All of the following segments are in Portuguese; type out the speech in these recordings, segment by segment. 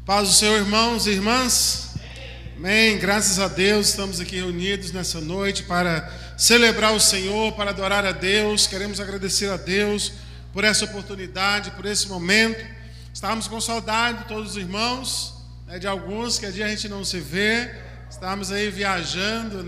Paz do Senhor, irmãos e irmãs. Amém. Graças a Deus, estamos aqui reunidos nessa noite para celebrar o Senhor, para adorar a Deus. Queremos agradecer a Deus por essa oportunidade, por esse momento. Estávamos com saudade de todos os irmãos, de alguns que a dia a gente não se vê. Estávamos aí viajando,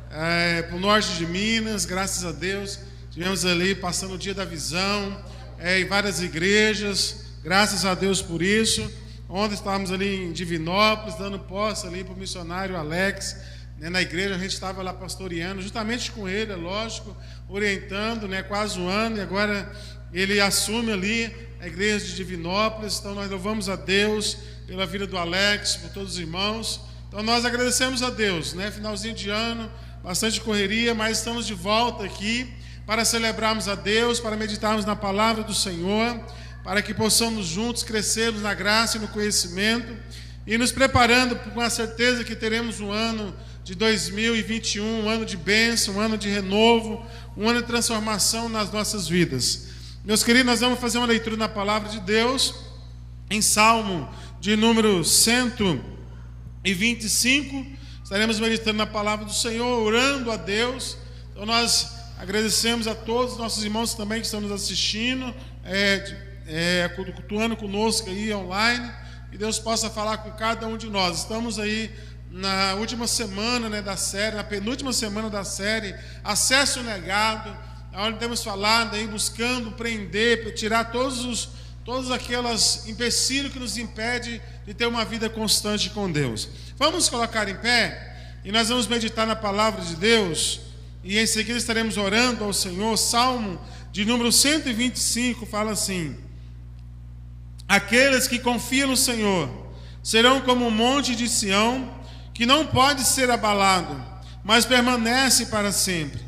para o norte de Minas, graças a Deus. Estivemos ali passando o dia da visão, em várias igrejas. Graças a Deus por isso. Ontem estávamos ali em Divinópolis, dando posse ali para o missionário Alex, na igreja. A gente estava lá pastoreando, justamente com ele, é lógico, orientando, quase um ano, e agora ele assume ali a igreja de Divinópolis. Então nós louvamos a Deus pela vida do Alex, por todos os irmãos. Então nós agradecemos a Deus, finalzinho de ano, bastante correria, mas estamos de volta aqui para celebrarmos a Deus, para meditarmos na palavra do Senhor, para que possamos juntos crescermos na graça e no conhecimento e nos preparando com a certeza que teremos um ano de 2021, um ano de bênção, um ano de renovo, um ano de transformação nas nossas vidas. Meus queridos, nós vamos fazer uma leitura na palavra de Deus em Salmo de número 125. Estaremos meditando na palavra do Senhor, orando a Deus. Então nós agradecemos a todos os nossos irmãos também que estão nos assistindo, cultuando conosco aí online, que Deus possa falar com cada um de nós. Estamos aí na última semana da série, na penúltima semana da série Acesso Negado, onde temos falado aí, buscando prender, tirar todos aqueles empecilhos que nos impedem de ter uma vida constante com Deus. Vamos colocar em pé e nós vamos meditar na palavra de Deus, e em seguida estaremos orando ao Senhor. Salmo de número 125 fala assim: aqueles que confiam no Senhor serão como um monte de Sião, que não pode ser abalado, mas permanece para sempre.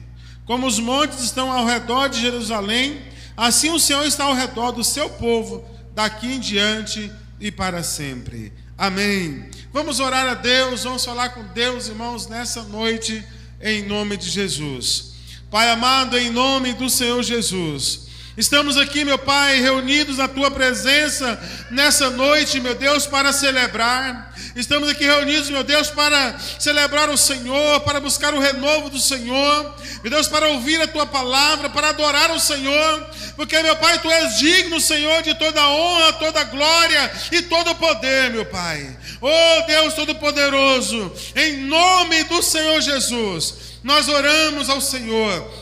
Como os montes estão ao redor de Jerusalém, assim o Senhor está ao redor do seu povo, daqui em diante e para sempre. Amém. Vamos orar a Deus, vamos falar com Deus, irmãos, nessa noite, em nome de Jesus. Pai amado, em nome do Senhor Jesus, estamos aqui, meu Pai, reunidos na Tua presença nessa noite, meu Deus, para celebrar. Estamos aqui reunidos, meu Deus, para celebrar o Senhor, para buscar o renovo do Senhor, meu Deus, para ouvir a Tua palavra, para adorar o Senhor, porque, meu Pai, Tu és digno, Senhor, de toda honra, toda glória e todo poder, meu Pai. Oh Deus Todo-Poderoso, em nome do Senhor Jesus, nós oramos ao Senhor.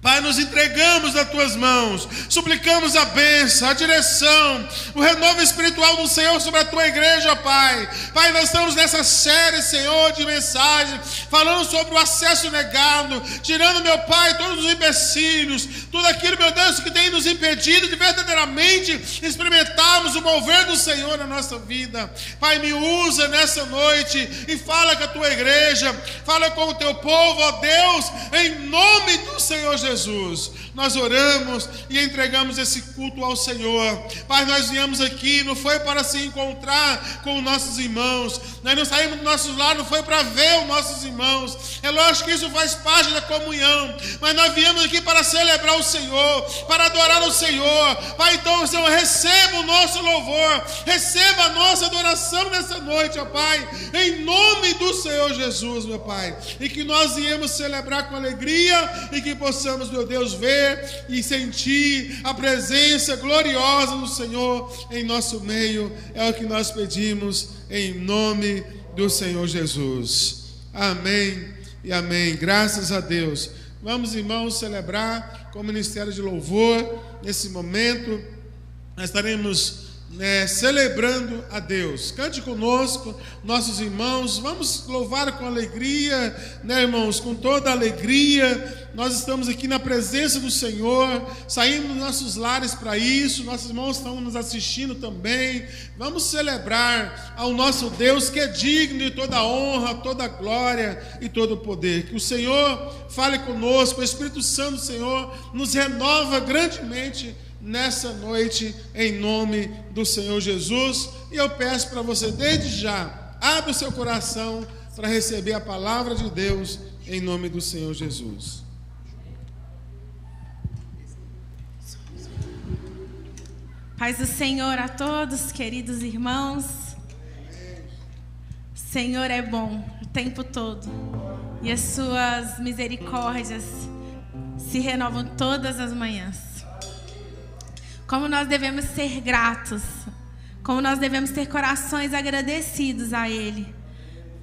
Pai, nos entregamos nas Tuas mãos, suplicamos a bênção, a direção, o renovo espiritual do Senhor sobre a Tua igreja, Pai. Pai, nós estamos nessa série, Senhor, de mensagem, falando sobre o acesso negado, tirando, meu Pai, todos os empecilhos, tudo aquilo, meu Deus, que tem nos impedido de verdadeiramente experimentarmos o mover do Senhor na nossa vida. Pai, me usa nessa noite e fala com a Tua igreja, fala com o Teu povo, ó Deus, em nome do Senhor Jesus. Nós oramos e entregamos esse culto ao Senhor. Pai, nós viemos aqui, não foi para se encontrar com os nossos irmãos, nós não saímos do nosso lar, não foi para ver os nossos irmãos. É lógico que isso faz parte da comunhão, mas nós viemos aqui para celebrar o Senhor, para adorar o Senhor. Pai, então, Senhor, receba o nosso louvor, receba a nossa adoração nessa noite, ó Pai, em nome do Senhor Jesus, meu Pai, e que nós viemos celebrar com alegria e que possamos, meu Deus, ver e sentir a presença gloriosa do Senhor em nosso meio. É o que nós pedimos em nome do Senhor Jesus. Amém e amém. Graças a Deus. Vamos, irmãos, celebrar com o ministério de louvor. Nesse momento nós estaremos celebrando a Deus. Cante conosco, nossos irmãos. Vamos louvar com alegria, irmãos, com toda alegria. Nós estamos aqui na presença do Senhor, saímos dos nossos lares para isso. Nossos irmãos estão nos assistindo também. Vamos celebrar ao nosso Deus, que é digno de toda honra, toda glória e todo poder. Que o Senhor fale conosco, o Espírito Santo do Senhor nos renova grandemente nessa noite, em nome do Senhor Jesus. E eu peço para você, desde já, abra o seu coração para receber a palavra de Deus, em nome do Senhor Jesus. Paz do Senhor a todos, queridos irmãos. Senhor é bom o tempo todo e as suas misericórdias se renovam todas as manhãs. Como nós devemos ser gratos, como nós devemos ter corações agradecidos a Ele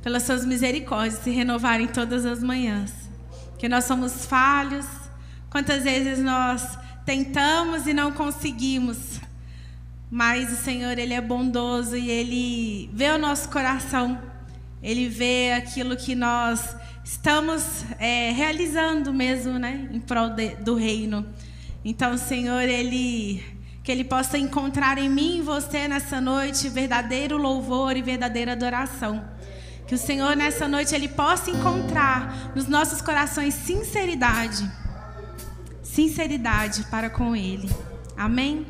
pelas suas misericórdias se renovarem todas as manhãs. Que nós somos falhos, quantas vezes nós tentamos e não conseguimos, mas o Senhor, Ele é bondoso e Ele vê o nosso coração, Ele vê aquilo que nós estamos realizando mesmo, né, em prol do reino. Então, Senhor, que Ele possa encontrar em mim e em você nessa noite verdadeiro louvor e verdadeira adoração. Que o Senhor nessa noite Ele possa encontrar nos nossos corações sinceridade para com Ele. Amém?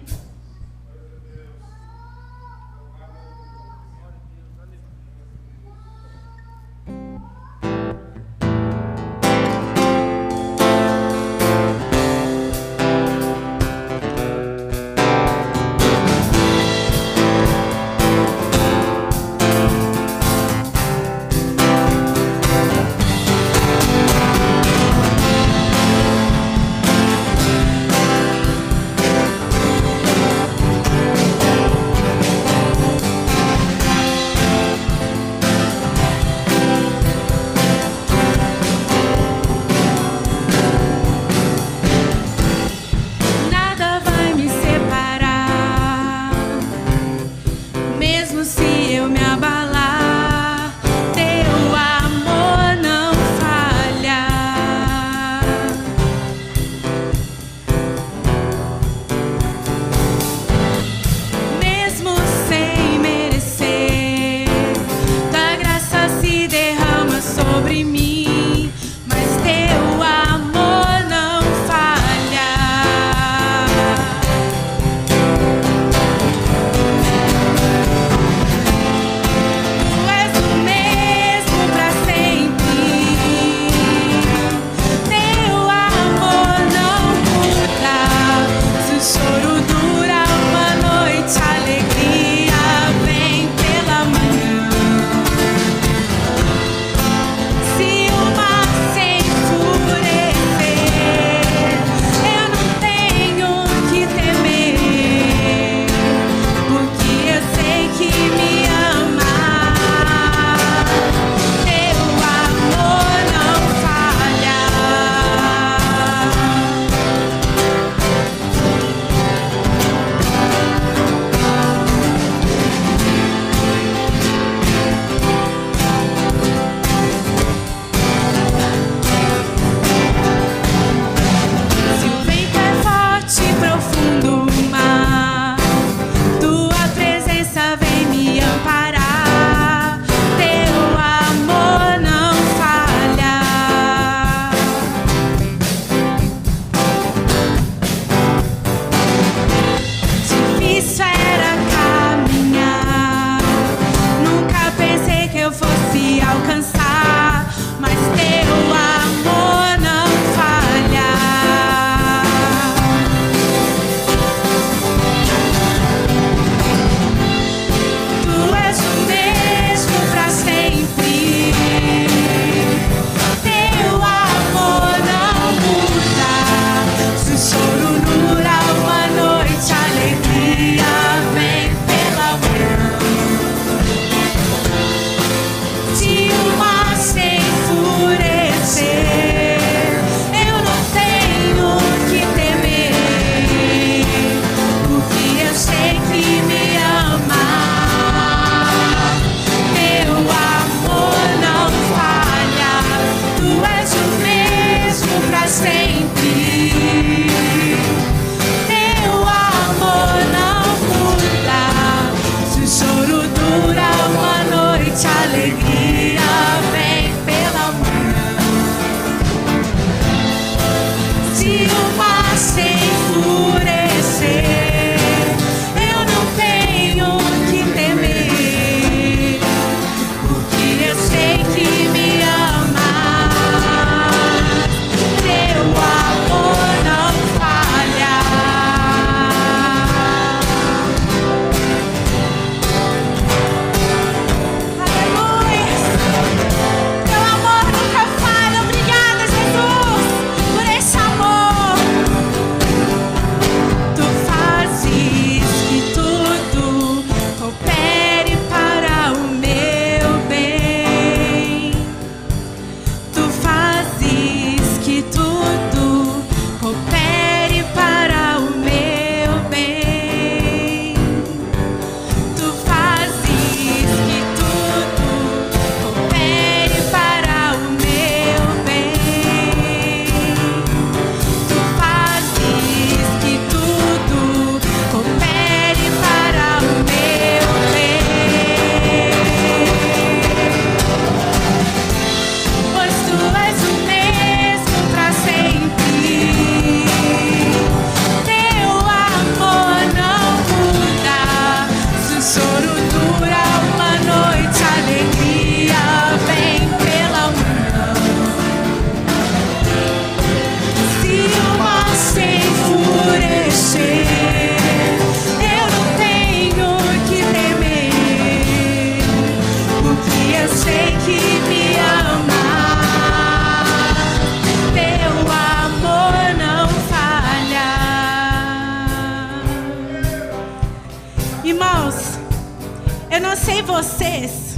não sei vocês,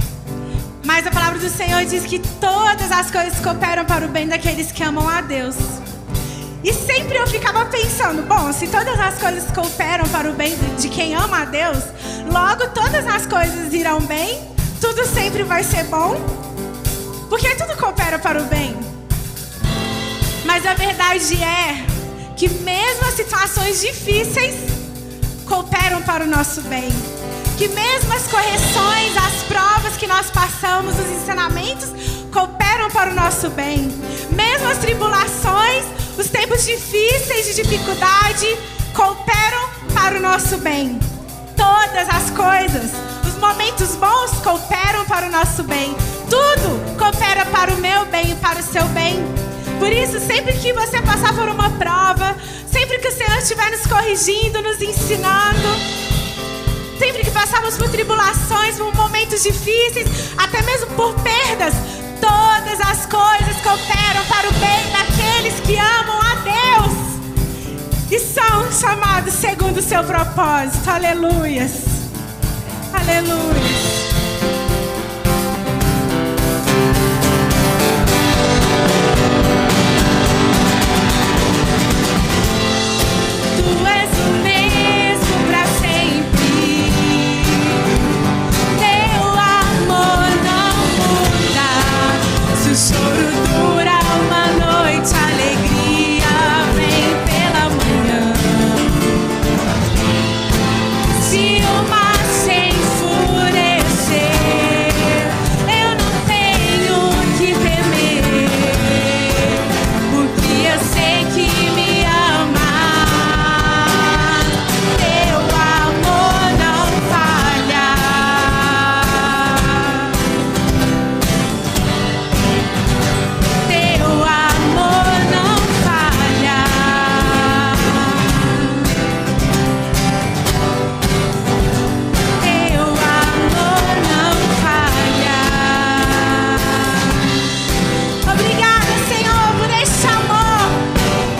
mas a palavra do Senhor diz que todas as coisas cooperam para o bem daqueles que amam a Deus. E sempre eu ficava pensando, bom, se todas as coisas cooperam para o bem de quem ama a Deus, logo todas as coisas irão bem, tudo sempre vai ser bom, porque tudo coopera para o bem. Mas a verdade é que mesmo as situações difíceis cooperam para o nosso bem. Que mesmo as correções, as provas que nós passamos, os ensinamentos cooperam para o nosso bem. Mesmo as tribulações, os tempos difíceis de dificuldade cooperam para o nosso bem. Todas as coisas, os momentos bons cooperam para o nosso bem. Tudo coopera para o meu bem e para o seu bem. Por isso, sempre que você passar por uma prova, sempre que o Senhor estiver nos corrigindo, nos ensinando, sempre que passamos por tribulações, por momentos difíceis, até mesmo por perdas, todas as coisas cooperam para o bem daqueles que amam a Deus e são chamados segundo o seu propósito. Aleluias. Aleluias. Tu és o mesmo para sempre. Teu amor não muda. Se o choro dura uma noite, a alegria vem pela manhã. Se o mar se enfurecer, eu não tenho que temer, porque eu sei que me ama. Teu amor não falha. Teu amor não falha. Teu amor não falha. Obrigada, Senhor, por este amor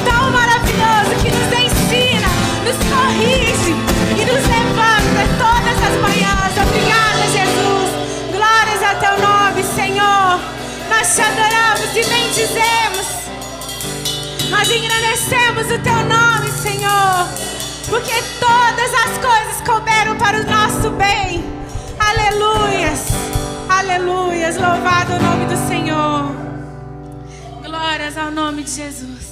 tão maravilhoso que nos ensina, nos corrige e nos levanta todas as manhãs. Obrigada, Jesus. Glórias a teu nome, Senhor. Nós te adoramos e bendizemos. Nós engrandecemos o teu nome, Senhor, porque todas as coisas cooperam para o nosso bem. Aleluias. Aleluias. Louvado o nome do Senhor. Glórias ao nome de Jesus.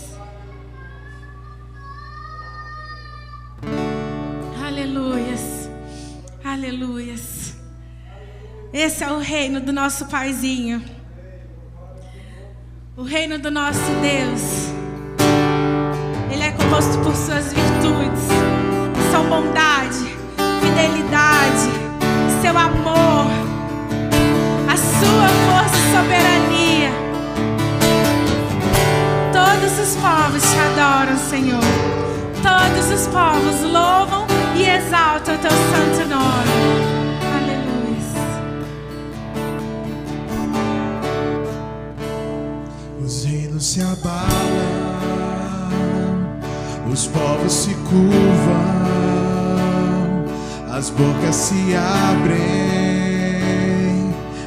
Aleluias. Aleluias. Esse é o reino do nosso Paizinho. O reino do nosso Deus. Ele é composto por suas virtudes. São bondade, fidelidade, seu amor, a sua força e soberania. Todos os povos te adoram, Senhor. Todos os povos louvam e exaltam o teu santo nome. Aleluia. Os reinos se abalam, os povos se curvam, as bocas se abrem,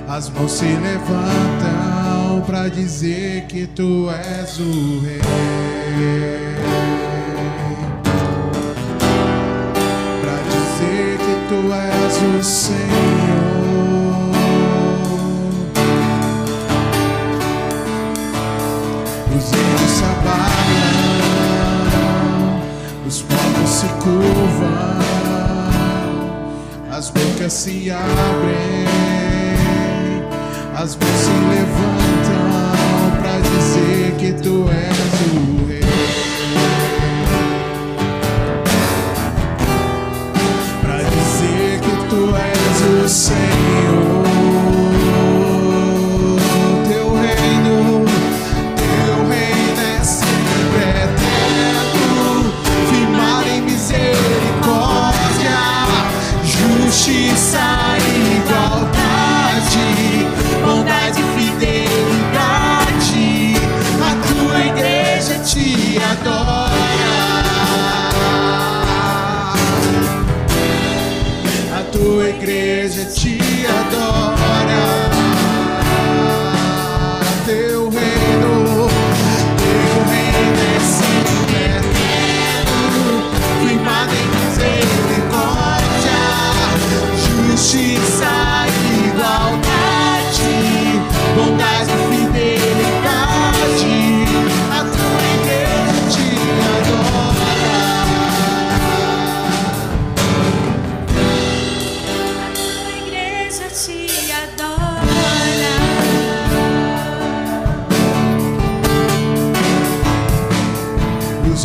as mãos se levantam para dizer que tu és o rei. Para dizer que tu és o Senhor. Os reinos se abalam, os povos se curvam, as bocas se abrem, as mãos se levantam para dizer que tu és o rei. Para dizer que tu és o Senhor. Justiça e igualdade, bondade e fidelidade, a tua igreja te adora, a tua igreja te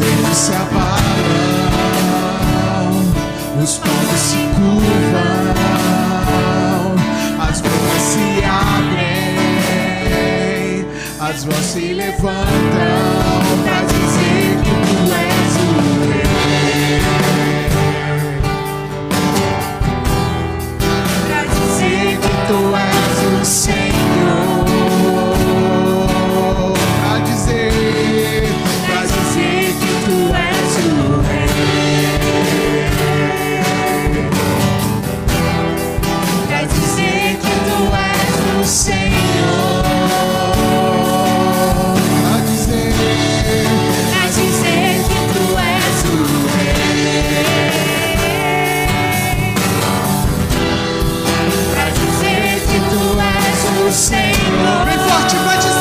eles se abalam, os povos se curvam, as bocas se abrem, as vozes se levantam pra dizer que tu és o Rei, pra dizer que tu és o Senhor, pra dizer que tu és o Rei, pra dizer que tu és o Senhor, pra dizer que tu és o Rei, pra dizer que tu és o Senhor. Bem forte pra dizer.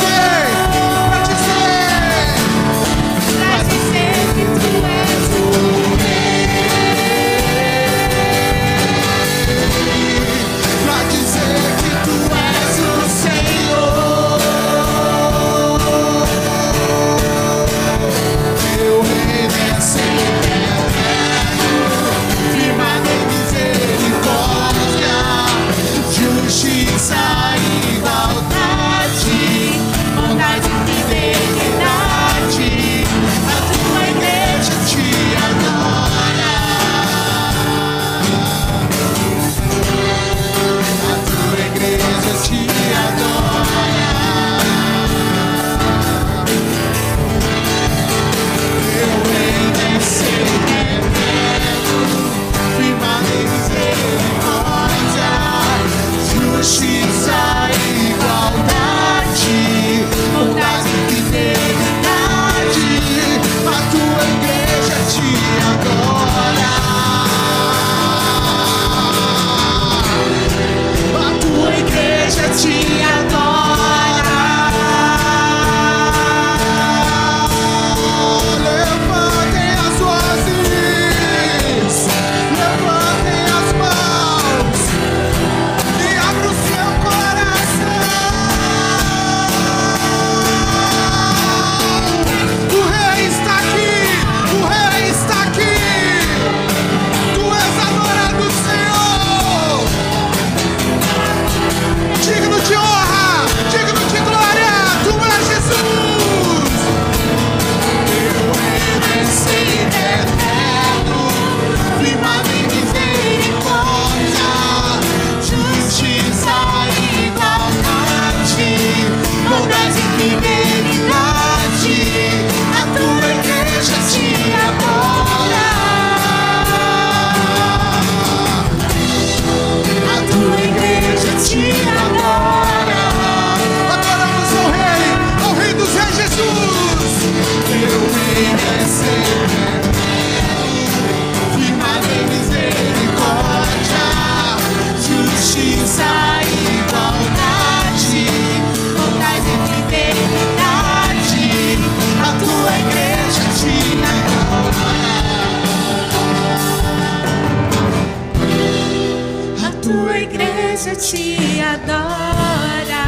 Te adora.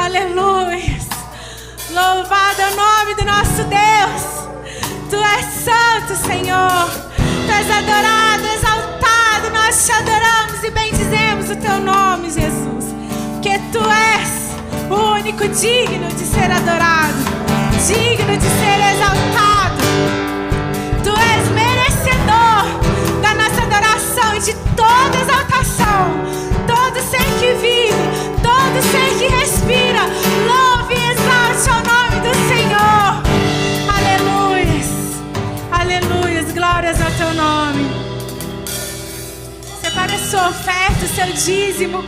Aleluia. Louvado é o nome do nosso Deus. Tu és santo, Senhor. Tu és adorado, exaltado. Nós te adoramos e bendizemos o teu nome, Jesus, porque tu és o único digno de ser adorado, digno de ser exaltado. Tu és merecedor da nossa adoração e de toda exaltação. Todo ser que vive, todo ser que respira, louve e exalte ao nome do Senhor. Aleluias, aleluias, glórias ao teu nome. Separa a sua oferta, o seu dízimo.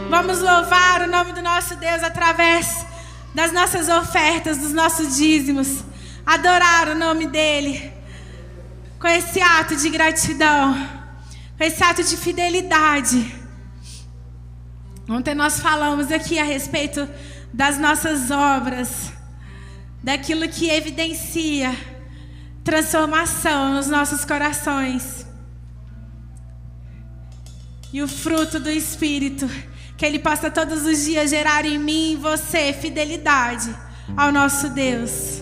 Vamos louvar o nome do nosso Deus através das nossas ofertas, dos nossos dízimos. Adorar o nome dEle com esse ato de gratidão, com esse ato de fidelidade. Ontem nós falamos aqui a respeito das nossas obras, daquilo que evidencia transformação nos nossos corações. E o fruto do Espírito, que Ele possa todos os dias gerar em mim e em você fidelidade, ao nosso Deus.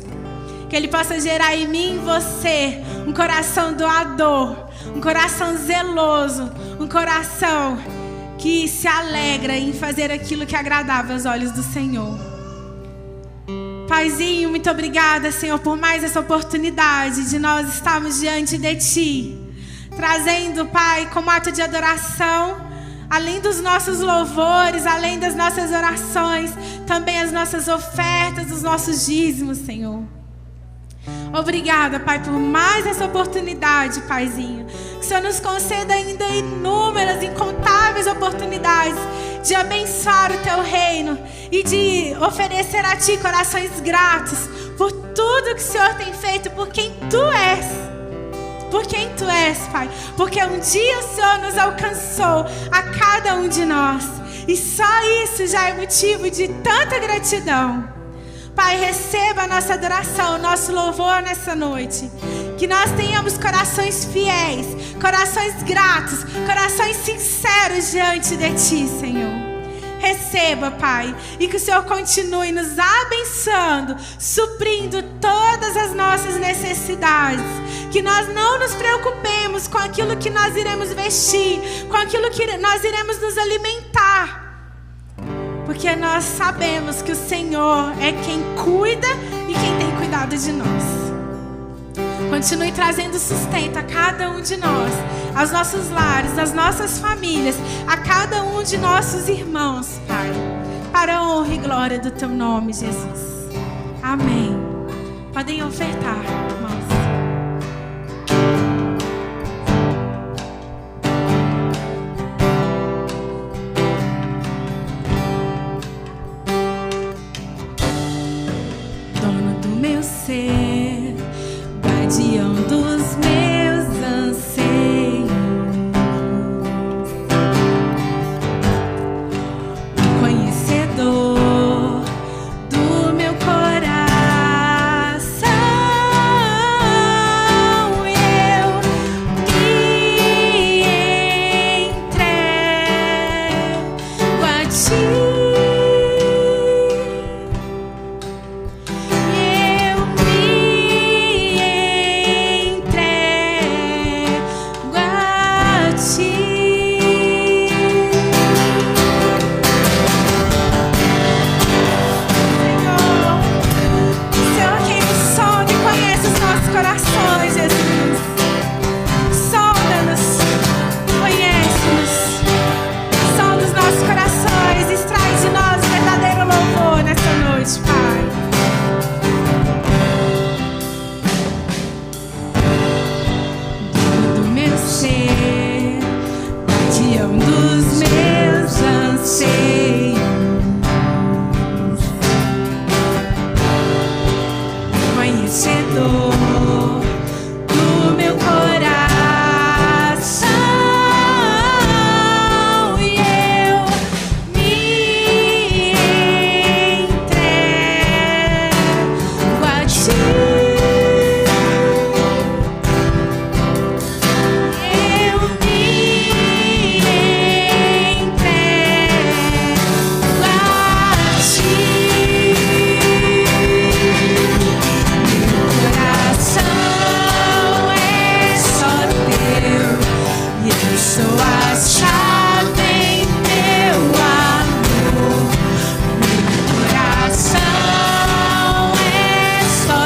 Que Ele possa gerar em mim e em você um coração doador, um coração zeloso, um coração que se alegra em fazer aquilo que agradava aos olhos do Senhor. Paizinho, muito obrigada, Senhor, por mais essa oportunidade de nós estarmos diante de Ti, trazendo, Pai, como ato de adoração, além dos nossos louvores, além das nossas orações, também as nossas ofertas, os nossos dízimos, Senhor. Obrigada, Pai, por mais essa oportunidade, Paizinho. Que o Senhor nos conceda ainda inúmeras, incontáveis oportunidades de abençoar o Teu reino e de oferecer a Ti corações gratos por tudo que o Senhor tem feito, por quem Tu és. Por quem Tu és, Pai. Porque um dia o Senhor nos alcançou a cada um de nós. E só isso já é motivo de tanta gratidão. Pai, receba a nossa adoração, o nosso louvor nessa noite. Que nós tenhamos corações fiéis, corações gratos, corações sinceros diante de Ti, Senhor. Receba, Pai, e que o Senhor continue nos abençoando, suprindo todas as nossas necessidades. Que nós não nos preocupemos com aquilo que nós iremos vestir, com aquilo que nós iremos nos alimentar. Porque nós sabemos que o Senhor é quem cuida e quem tem cuidado de nós. Continue trazendo sustento a cada um de nós, aos nossos lares, às nossas famílias, a cada um de nossos irmãos, Pai. Para a honra e glória do Teu nome, Jesus. Amém. Podem ofertar, irmãos. Guardião dos meus anseios, conhecedor do meu coração, eu me entrego a Ti. Só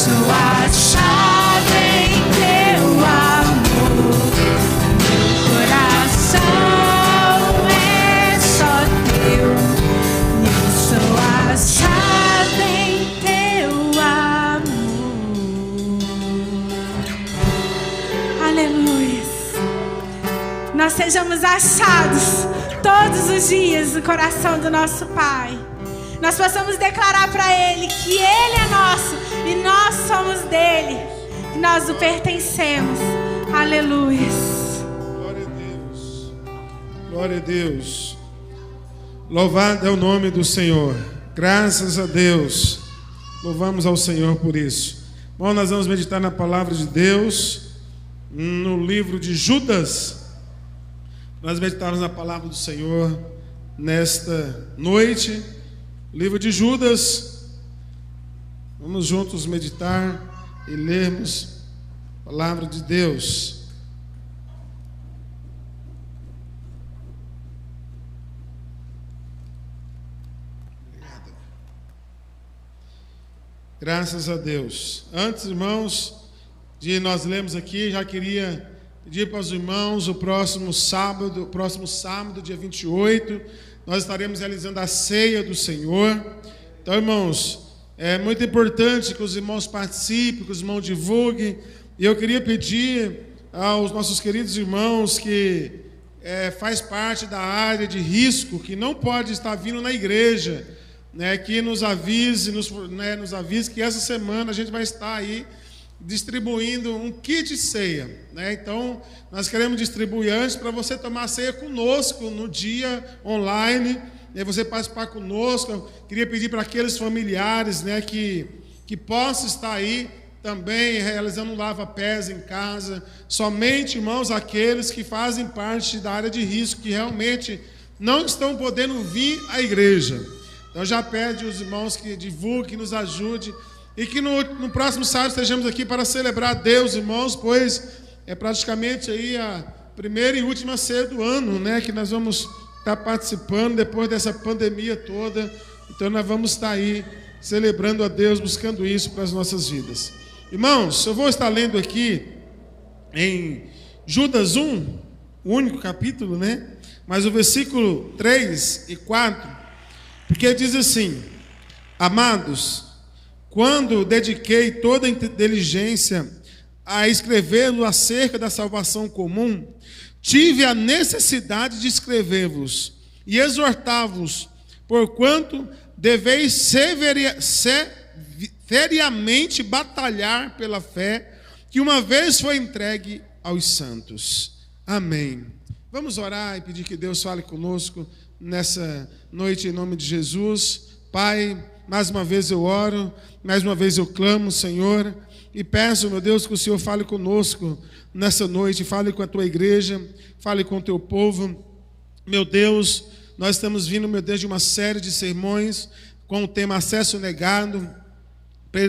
sou achada em teu amor. Meu coração é só teu. Eu sou achada em teu amor. Aleluia. Nós sejamos achados todos os dias no coração do nosso Pai. Nós possamos declarar para Ele que Ele é nosso e nós somos dele, que nós o pertencemos. Aleluia. Glória a Deus. Glória a Deus. Louvado é o nome do Senhor. Graças a Deus. Louvamos ao Senhor por isso. Bom, nós vamos meditar na palavra de Deus no livro de Judas. Nós meditamos na palavra do Senhor nesta noite. Livro de Judas. Vamos juntos meditar e lermos a palavra de Deus. Obrigado. Graças a Deus. Antes, irmãos, de nós lermos aqui, já queria pedir para os irmãos, o próximo sábado, dia 28, nós estaremos realizando a ceia do Senhor. Então, irmãos, é muito importante que os irmãos participem, que os irmãos divulguem. E eu queria pedir aos nossos queridos irmãos que faz parte da área de risco, que não pode estar vindo na igreja, né, que nos avise que essa semana a gente vai estar aí distribuindo um kit ceia, né? Então, nós queremos distribuir antes para você tomar ceia conosco no dia online, né? Você participar conosco. Eu queria pedir para aqueles familiares, né, que possam estar aí também realizando um lava-pés em casa. Somente, irmãos, aqueles que fazem parte da área de risco, que realmente não estão podendo vir à igreja. Então, já pede aos irmãos que divulguem, que nos ajudem. E que no próximo sábado estejamos aqui para celebrar a Deus, irmãos, pois é praticamente aí a primeira e última ceia do ano, né, que nós vamos estar participando depois dessa pandemia toda. Então nós vamos estar aí celebrando a Deus, buscando isso para as nossas vidas. Irmãos, eu vou estar lendo aqui em Judas 1, o único capítulo, né, mas o versículo 3 e 4, porque diz assim: amados, quando dediquei toda a inteligência a escrever-vos acerca da salvação comum, tive a necessidade de escrever-vos e exortar-vos, porquanto deveis seriamente batalhar pela fé que uma vez foi entregue aos santos. Amém. Vamos orar e pedir que Deus fale conosco nessa noite em nome de Jesus. Pai, mais uma vez eu oro, mais uma vez eu clamo, Senhor, e peço, meu Deus, que o Senhor fale conosco nessa noite, fale com a tua igreja, fale com o teu povo. Meu Deus, nós estamos vindo, meu Deus, de uma série de sermões com o tema acesso negado,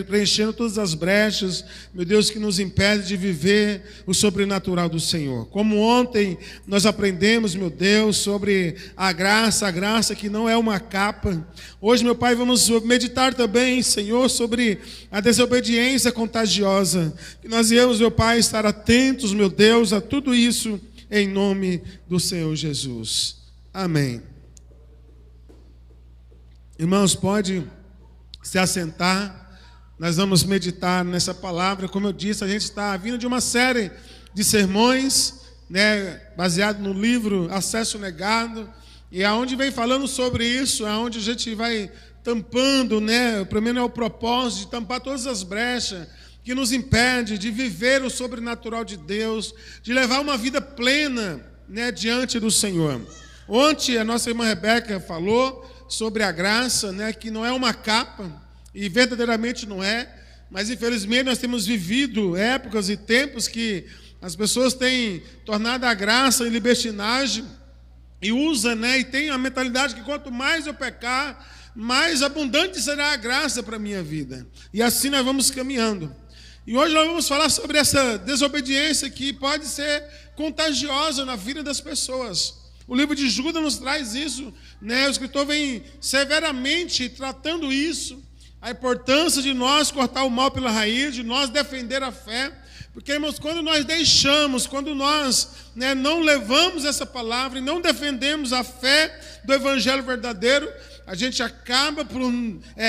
preenchendo todas as brechas, meu Deus, que nos impede de viver o sobrenatural do Senhor. Como ontem nós aprendemos, meu Deus, sobre a graça que não é uma capa. Hoje, meu Pai, vamos meditar também, Senhor, sobre a desobediência contagiosa. Que nós iremos, meu Pai, estar atentos, meu Deus, a tudo isso, em nome do Senhor Jesus. Amém. Irmãos, pode se assentar. Nós vamos meditar nessa palavra. Como eu disse, a gente está vindo de uma série de sermões, né, baseado no livro Acesso Negado, e aonde vem falando sobre isso, aonde a gente vai tampando, né, primeiro é o propósito de tampar todas as brechas que nos impede de viver o sobrenatural de Deus, de levar uma vida plena, né, diante do Senhor. Ontem a nossa irmã Rebeca falou sobre a graça, né, que não é uma capa, e verdadeiramente não é, mas infelizmente nós temos vivido épocas e tempos que as pessoas têm tornado a graça em libertinagem e usa, né, e tem a mentalidade que quanto mais eu pecar, mais abundante será a graça para a minha vida. E assim nós vamos caminhando. E hoje nós vamos falar sobre essa desobediência que pode ser contagiosa na vida das pessoas. O livro de Judas nos traz isso, né? O escritor vem severamente tratando isso, a importância de nós cortar o mal pela raiz, de nós defender a fé. Porque, irmãos, quando nós deixamos, quando nós não levamos essa palavra e não defendemos a fé do evangelho verdadeiro, a gente acaba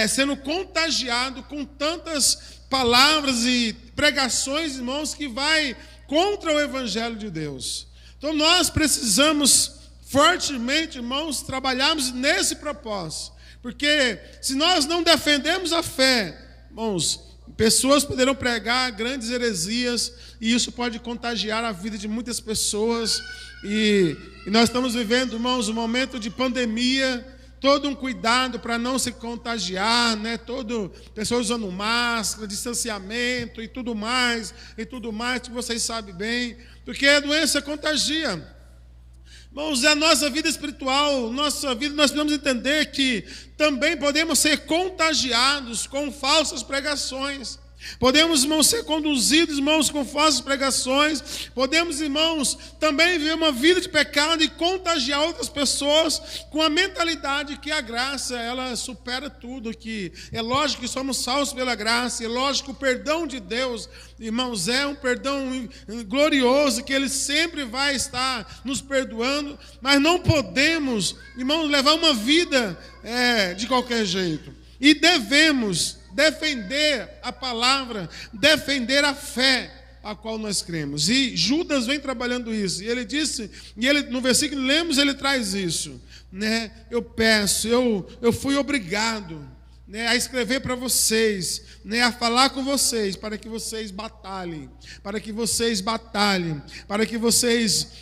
sendo contagiado com tantas palavras e pregações, irmãos, que vai contra o evangelho de Deus. Então nós precisamos fortemente, irmãos, trabalharmos nesse propósito. Porque se nós não defendemos a fé, irmãos, pessoas poderão pregar grandes heresias e isso pode contagiar a vida de muitas pessoas. E nós estamos vivendo, irmãos, um momento de pandemia, todo um cuidado para não se contagiar, pessoas usando máscara, distanciamento e tudo mais, que vocês sabem bem, porque a doença contagia. Irmãos, a nossa vida espiritual, nossa vida, nós precisamos entender que também podemos ser contagiados com falsas pregações. Podemos, irmãos, ser conduzidos, irmãos, com falsas pregações. Podemos, irmãos, também viver uma vida de pecado e contagiar outras pessoas com a mentalidade que a graça, ela supera tudo, que é lógico que somos salvos pela graça, é lógico que o perdão de Deus, irmãos, é um perdão glorioso, que Ele sempre vai estar nos perdoando, mas não podemos, irmãos, levar uma vida de qualquer jeito. E devemos defender a palavra, defender a fé a qual nós cremos. E Judas vem trabalhando isso. E ele disse, no versículo que lemos, ele traz isso. Eu peço, eu fui obrigado a escrever para vocês, a falar com vocês, para que vocês batalhem, para que vocês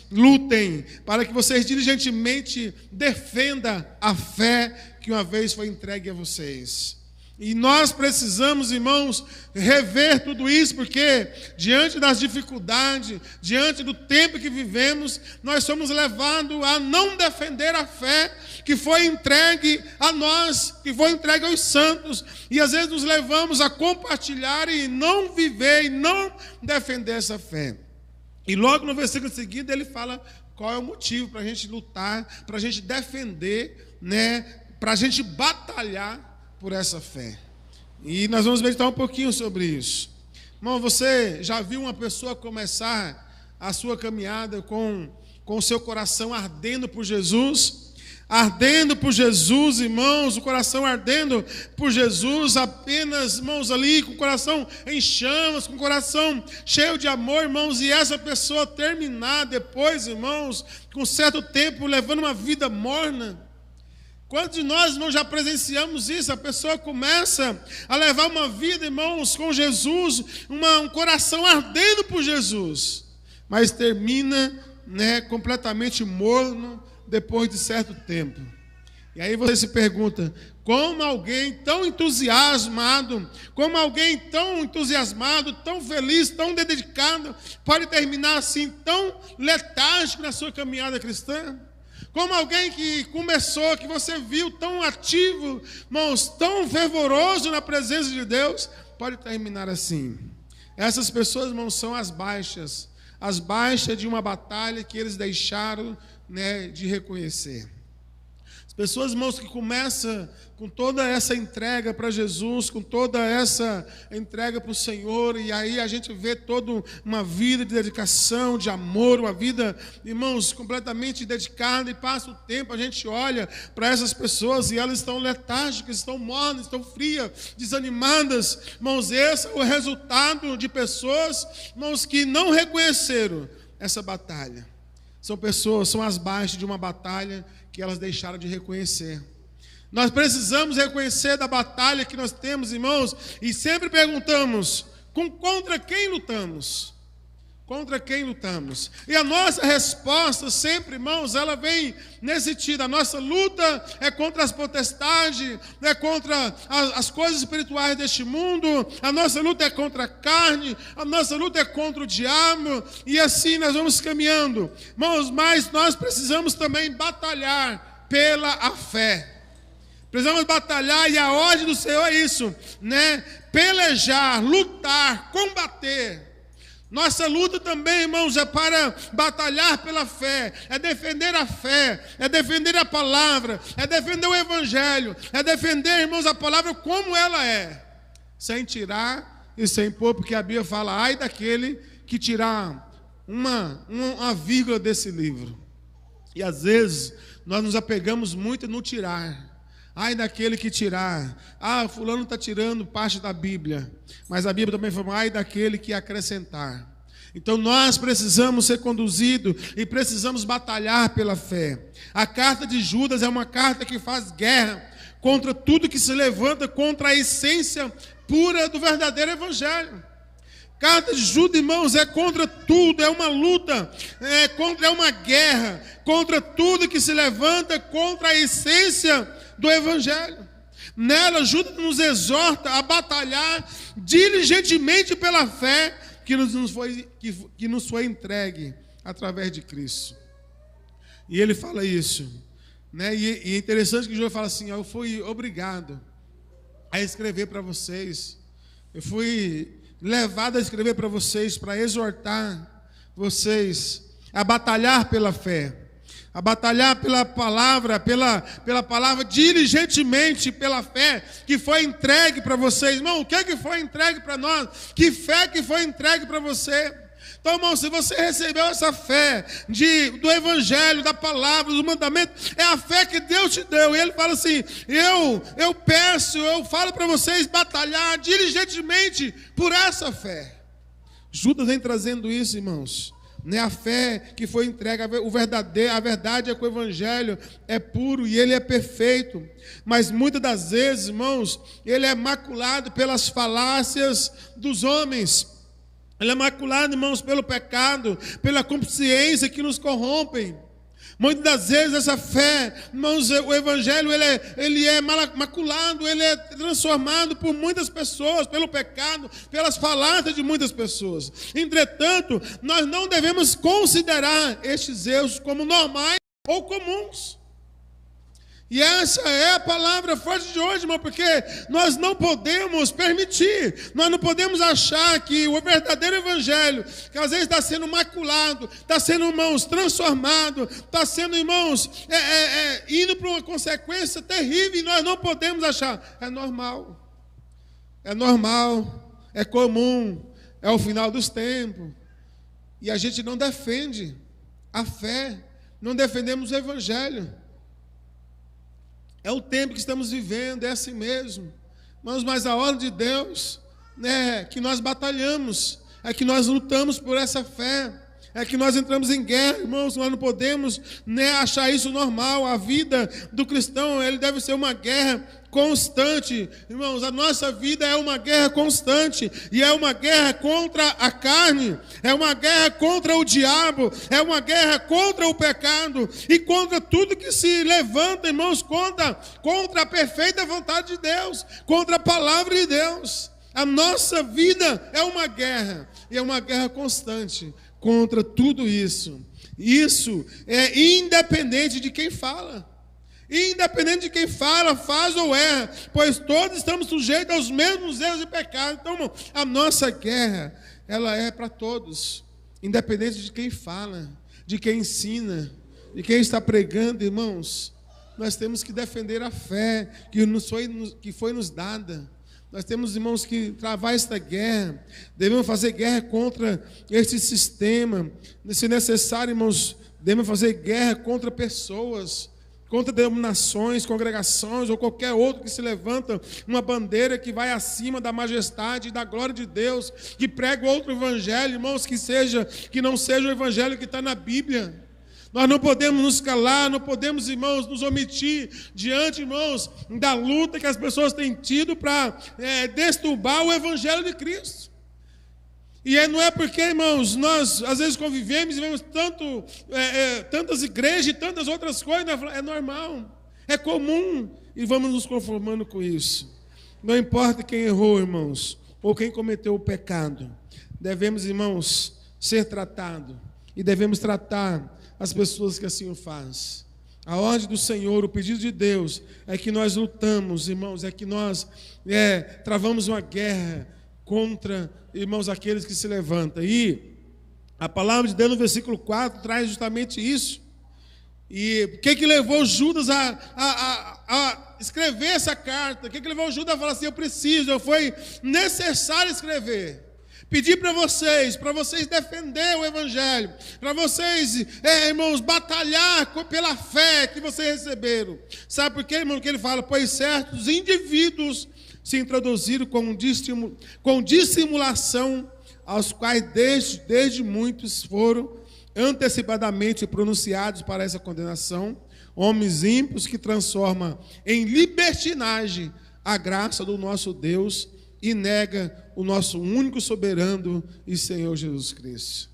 lutem, para que vocês diligentemente defendam a fé que uma vez foi entregue a vocês. E nós precisamos, irmãos, rever tudo isso, porque diante das dificuldades, diante do tempo que vivemos, nós somos levados a não defender a fé que foi entregue a nós, que foi entregue aos santos, e às vezes nos levamos a compartilhar e não viver e não defender essa fé. E logo no versículo seguinte ele fala qual é o motivo para a gente lutar, para a gente defender, para a gente batalhar por essa fé. E nós vamos meditar um pouquinho sobre isso. Irmão, você já viu uma pessoa começar a sua caminhada com o seu coração ardendo por Jesus? Ardendo por Jesus, irmãos, o coração ardendo por Jesus, apenas, irmãos, ali com o coração em chamas, com o coração cheio de amor, irmãos, e essa pessoa terminar depois, irmãos, com certo tempo, levando uma vida morna. Quantos de nós, irmãos, já presenciamos isso? A pessoa começa a levar uma vida, irmãos, com Jesus, um coração ardendo por Jesus, mas termina, completamente morno depois de certo tempo. E aí você se pergunta, como alguém tão entusiasmado, tão feliz, tão dedicado, pode terminar assim, tão letárgico na sua caminhada cristã? Como alguém que começou, que você viu tão ativo, irmãos, tão fervoroso na presença de Deus, pode terminar assim. Essas pessoas, irmãos, são as baixas de uma batalha que eles deixaram, de reconhecer. As pessoas, irmãos, que começam com toda essa entrega para Jesus, com toda essa entrega para o Senhor, e aí a gente vê toda uma vida de dedicação, de amor, uma vida, irmãos, completamente dedicada, e passa o tempo, a gente olha para essas pessoas e elas estão letárgicas, estão mornas, estão frias, desanimadas. Irmãos, esse é o resultado de pessoas, irmãos, que não reconheceram essa batalha. São as baixas de uma batalha que elas deixaram de reconhecer. Nós precisamos reconhecer da batalha que nós temos, irmãos, e sempre perguntamos, contra quem lutamos? Contra quem lutamos? E a nossa resposta sempre, irmãos, ela vem nesse sentido. A nossa luta é contra as potestades, é contra as coisas espirituais deste mundo, a nossa luta é contra a carne, a nossa luta é contra o diabo, e assim nós vamos caminhando. Irmãos, mas nós precisamos também batalhar pela a fé. Precisamos batalhar, e a ordem do Senhor é isso, pelejar, lutar, combater. Nossa luta também, irmãos, é para batalhar pela fé, é defender a fé, é defender a palavra, é defender o evangelho, é defender, irmãos, a palavra como ela é, sem tirar e sem pôr, porque a Bíblia fala, ai daquele que tirar uma vírgula desse livro. E às vezes nós nos apegamos muito no tirar. Ai daquele que tirar. Fulano está tirando parte da Bíblia. Mas a Bíblia também fala, ai daquele que acrescentar. Então nós precisamos ser conduzidos e precisamos batalhar pela fé. A carta de Judas é uma carta que faz guerra contra tudo que se levanta contra a essência pura do verdadeiro evangelho. Carta de Judas, irmãos, é contra tudo, é uma luta, é uma guerra contra tudo que se levanta contra a essência do evangelho. Nela, Judas nos exorta a batalhar diligentemente pela fé que nos foi entregue através de Cristo. E ele fala isso, né? E é interessante que Judas fala assim, eu fui obrigado a escrever para vocês, eu fui levado a escrever para vocês, para exortar vocês a batalhar pela fé, a batalhar pela palavra, pela palavra diligentemente, pela fé que foi entregue para vocês. Irmão, o que é que foi entregue para nós? Que fé que foi entregue para você? Então, irmão, se você recebeu essa fé do evangelho, da palavra, do mandamento, é a fé que Deus te deu. E ele fala assim, eu falo para vocês batalhar diligentemente por essa fé. Judas vem trazendo isso, irmãos. Né? A fé que foi entregue, a verdade é que o evangelho é puro e ele é perfeito. Mas muitas das vezes, irmãos, ele é maculado pelas falácias dos homens. Ele é maculado, irmãos, pelo pecado, pela consciência que nos corrompem. Muitas das vezes essa fé, irmãos, o evangelho ele é maculado, ele é transformado por muitas pessoas, pelo pecado, pelas falácias de muitas pessoas. Entretanto, nós não devemos considerar estes erros como normais ou comuns. E essa é a palavra forte de hoje, irmão, porque nós não podemos permitir, nós não podemos achar que o verdadeiro evangelho, que às vezes está sendo maculado, está sendo, irmãos, transformado, está sendo, irmãos, indo para uma consequência terrível, e nós não podemos achar, é normal, é comum, é o final dos tempos, e a gente não defende a fé, não defendemos o evangelho. É o tempo que estamos vivendo, é assim mesmo. Mas a ordem de Deus, né, que nós batalhamos, é que nós lutamos por essa fé, é que nós entramos em guerra, irmãos. Nós não podemos, né, achar isso normal. A vida do cristão, ele deve ser uma guerra constante. Irmãos, a nossa vida é uma guerra constante, e é uma guerra contra a carne, é uma guerra contra o diabo, é uma guerra contra o pecado, e contra tudo que se levanta, irmãos, contra a perfeita vontade de Deus, contra a palavra de Deus. A nossa vida é uma guerra, e é uma guerra constante contra tudo isso. Isso é independente de quem fala. Independente de quem fala, faz ou erra, pois todos estamos sujeitos aos mesmos erros e pecados. Então, a nossa guerra, ela é para todos, independente de quem fala, de quem ensina, de quem está pregando, irmãos. Nós temos que defender a fé que foi nos dada. Nós temos, irmãos, que travar esta guerra. Devemos fazer guerra contra este sistema. Se necessário, irmãos, devemos fazer guerra contra pessoas, contra denominações, congregações ou qualquer outro que se levanta uma bandeira que vai acima da majestade e da glória de Deus, que prega outro evangelho, irmãos, que não seja o evangelho que está na Bíblia. Nós não podemos nos calar, não podemos, irmãos, nos omitir diante, irmãos, da luta que as pessoas têm tido para desturbar o evangelho de Cristo. E não é porque, irmãos, nós às vezes convivemos e vemos tantas igrejas e tantas outras coisas, é normal, é comum, e vamos nos conformando com isso. Não importa quem errou, irmãos, ou quem cometeu o pecado, devemos, irmãos, ser tratados, e devemos tratar as pessoas que assim o fazem. A ordem do Senhor, o pedido de Deus, é que nós lutamos, irmãos, é que nós travamos uma guerra contra, irmãos, aqueles que se levantam. E a palavra de Deus no versículo 4 traz justamente isso. E o que levou Judas a escrever essa carta? O que levou Judas a falar assim, foi necessário escrever. Pedir para vocês defender o Evangelho, para vocês, irmãos, batalhar pela fé que vocês receberam. Sabe por quê, irmão, que ele fala? Pois certos indivíduos se introduziram com dissimulação, aos quais desde muitos foram antecipadamente pronunciados para essa condenação, homens ímpios que transformam em libertinagem a graça do nosso Deus e nega o nosso único soberano e Senhor Jesus Cristo.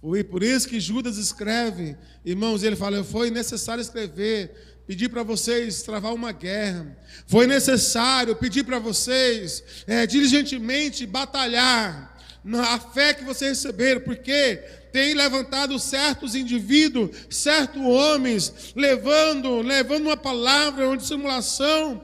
Foi por isso que Judas escreve, irmãos, ele fala, foi necessário escrever, pedir para vocês travar uma guerra, foi necessário pedir para vocês diligentemente batalhar na fé que vocês receberam, porque tem levantado certos indivíduos, certos homens, levando uma palavra, uma dissimulação,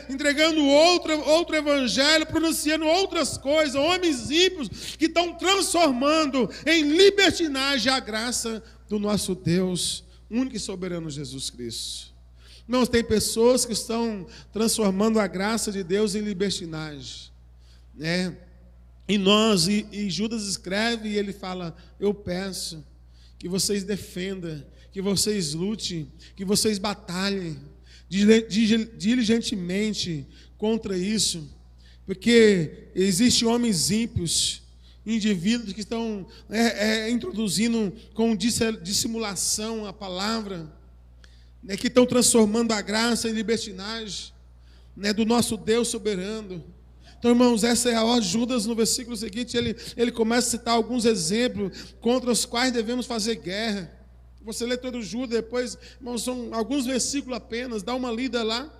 entregando outro evangelho, pronunciando outras coisas, homens ímpios que estão transformando em libertinagem a graça do nosso Deus, único e soberano Jesus Cristo. Não, tem pessoas que estão transformando a graça de Deus em libertinagem, E Judas escreve e ele fala, eu peço que vocês defendam, que vocês lutem, que vocês batalhem diligentemente contra isso, porque existem homens ímpios, indivíduos que estão introduzindo com dissimulação a palavra, que estão transformando a graça em libertinagem do nosso Deus soberano. Então, irmãos, essa é a ordem de Judas. No versículo seguinte, ele começa a citar alguns exemplos contra os quais devemos fazer guerra. Você lê todo Judas, depois, irmãos, são alguns versículos apenas, dá uma lida lá.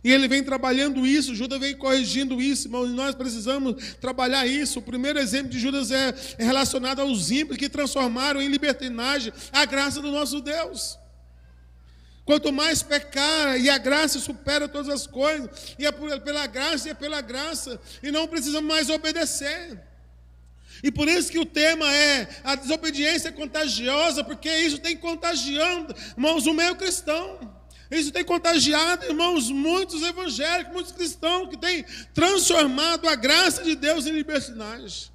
E ele vem trabalhando isso, Judas vem corrigindo isso, irmãos, e nós precisamos trabalhar isso. O primeiro exemplo de Judas é relacionado aos ímpios que transformaram em libertinagem a graça do nosso Deus. Quanto mais pecar, e a graça supera todas as coisas, e é pela graça, e não precisamos mais obedecer. E por isso que o tema é a desobediência contagiosa, porque isso tem contagiando, irmãos, o meio cristão. Isso tem contagiado, irmãos, muitos evangélicos, muitos cristãos que têm transformado a graça de Deus em libertinagem,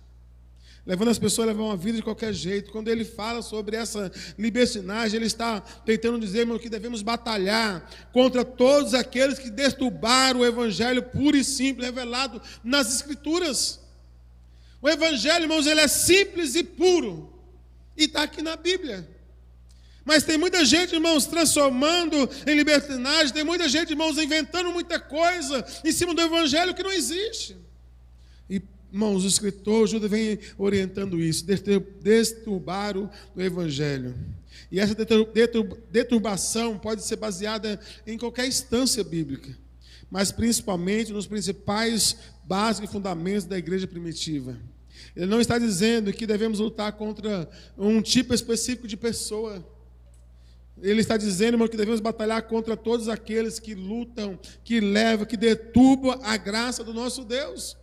levando as pessoas a levar uma vida de qualquer jeito. Quando ele fala sobre essa libertinagem, ele está tentando dizer, irmão, que devemos batalhar contra todos aqueles que desturbaram o evangelho puro e simples, revelado nas Escrituras. O evangelho, irmãos, ele é simples e puro, e está aqui na Bíblia. Mas tem muita gente, irmãos, transformando em libertinagem, tem muita gente, irmãos, inventando muita coisa em cima do evangelho que não existe. Irmãos, o escritor Judas vem orientando isso, desturbaram o evangelho. E essa deturbação pode ser baseada em qualquer instância bíblica, mas principalmente nos principais básicos e fundamentos da igreja primitiva. Ele não está dizendo que devemos lutar contra um tipo específico de pessoa. Ele está dizendo, irmão, que devemos batalhar contra todos aqueles que lutam, que levam, que deturbam a graça do nosso Deus.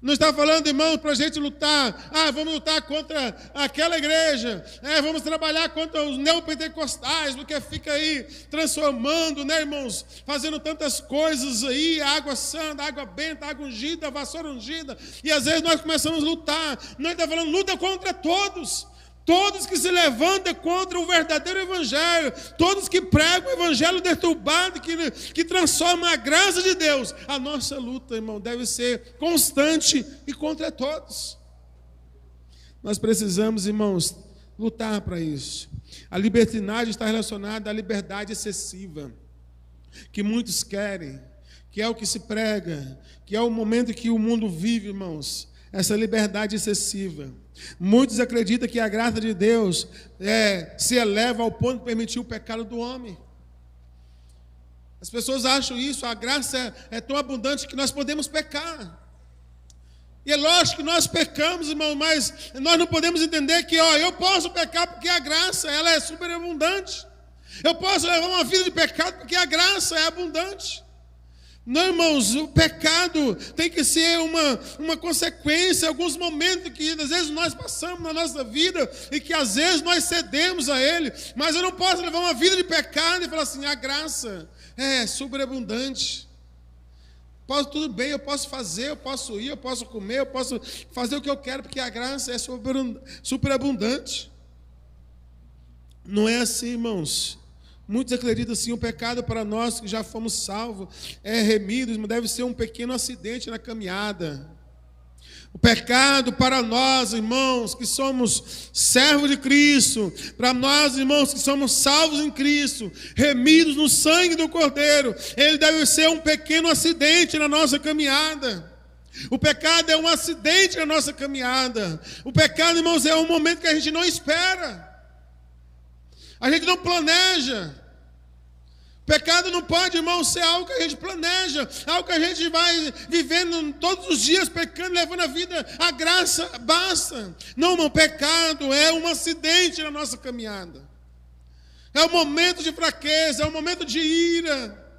Não está falando, irmãos, para a gente lutar, vamos lutar contra aquela igreja, vamos trabalhar contra os neopentecostais, porque fica aí transformando, irmãos, fazendo tantas coisas aí, água santa, água benta, água ungida, vassoura ungida, e às vezes nós começamos a lutar. Não está falando, luta contra todos que se levantam contra o verdadeiro evangelho, todos que pregam o evangelho deturbado, que transforma a graça de Deus. A nossa luta, irmão, deve ser constante e contra todos. Nós precisamos, irmãos, lutar para isso. A libertinagem está relacionada à liberdade excessiva, que muitos querem, que é o que se prega, que é o momento que o mundo vive, irmãos, essa liberdade excessiva. Muitos acreditam que a graça de Deus se eleva ao ponto de permitir o pecado do homem. As pessoas acham isso, a graça é tão abundante que nós podemos pecar. E é lógico que nós pecamos, irmão, mas nós não podemos entender que eu posso pecar porque a graça ela é superabundante. Eu posso levar uma vida de pecado porque a graça é abundante. Não, irmãos, o pecado tem que ser uma consequência, alguns momentos que às vezes nós passamos na nossa vida e que às vezes nós cedemos a ele, mas eu não posso levar uma vida de pecado e falar assim, a graça é superabundante. Tudo bem, eu posso fazer, eu posso ir, eu posso comer, eu posso fazer o que eu quero, porque a graça é superabundante. Não é assim, irmãos. Muitos acreditam assim, o pecado para nós que já fomos salvos, remidos, mas deve ser um pequeno acidente na caminhada. O pecado para nós, irmãos, que somos servos de Cristo, para nós, irmãos, que somos salvos em Cristo, remidos no sangue do Cordeiro, ele deve ser um pequeno acidente na nossa caminhada. O pecado é um acidente na nossa caminhada. O pecado, irmãos, é um momento que a gente não espera. A gente não planeja. Pecado não pode, irmão, ser algo que a gente planeja, algo que a gente vai vivendo todos os dias, pecando, levando a vida, a graça basta. Não, irmão, pecado é um acidente na nossa caminhada. É um momento de fraqueza, é um momento de ira.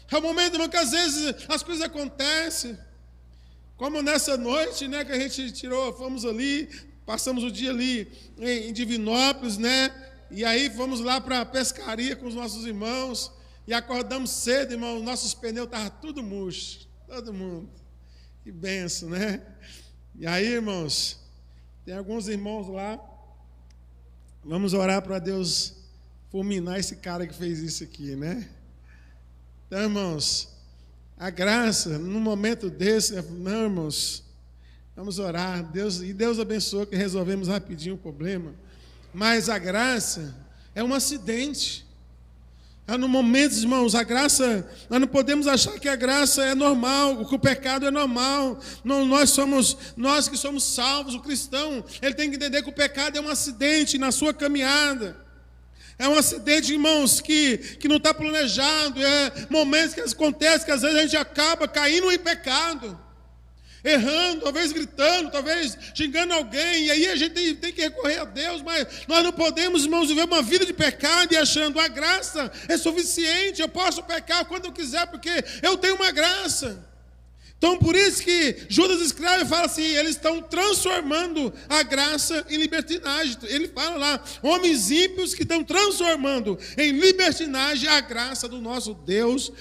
É um momento, irmão, que às vezes as coisas acontecem. Como nessa noite, né, que a gente fomos ali, passamos o dia ali em Divinópolis, né? E aí fomos lá para a pescaria com os nossos irmãos. E acordamos cedo, irmão, nossos pneus estavam tudo murcho, todo mundo. Que benção, né? E aí, irmãos, tem alguns irmãos lá. Vamos orar para Deus fulminar esse cara que fez isso aqui, né? Então, irmãos, a graça, num momento desse, não, irmãos, vamos orar. Deus abençoou que resolvemos rapidinho o problema. Mas a graça é um acidente. No momento, irmãos, a graça, nós não podemos achar que a graça é normal, que o pecado é normal. Não, nós que somos salvos, o cristão, ele tem que entender que o pecado é um acidente na sua caminhada. É um acidente, irmãos, que não está planejado. É momentos que acontecem que às vezes a gente acaba caindo em pecado. Errando, talvez gritando, talvez xingando alguém, e aí a gente tem que recorrer a Deus, mas nós não podemos, irmãos, viver uma vida de pecado e achando a graça é suficiente, eu posso pecar quando eu quiser, porque eu tenho uma graça. Então, por isso que Judas escreve e fala assim, eles estão transformando a graça em libertinagem. Ele fala lá, homens ímpios que estão transformando em libertinagem a graça do nosso Deus,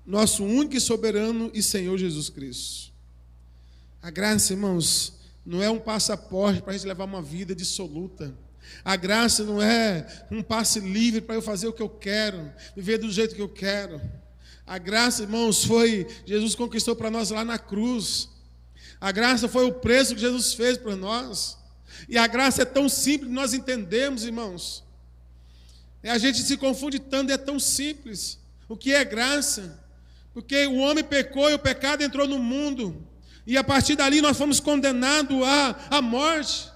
nosso único e soberano e Senhor Jesus Cristo. A graça, irmãos, não é um passaporte para a gente levar uma vida dissoluta. A graça não é um passe livre para eu fazer o que eu quero, viver do jeito que eu quero. A graça, irmãos, Jesus conquistou para nós lá na cruz. A graça foi o preço que Jesus fez para nós. E a graça é tão simples que nós entendemos, irmãos. A gente se confunde tanto, é tão simples. O que é graça? Porque o homem pecou e o pecado entrou no mundo. E a partir dali nós fomos condenados à morte.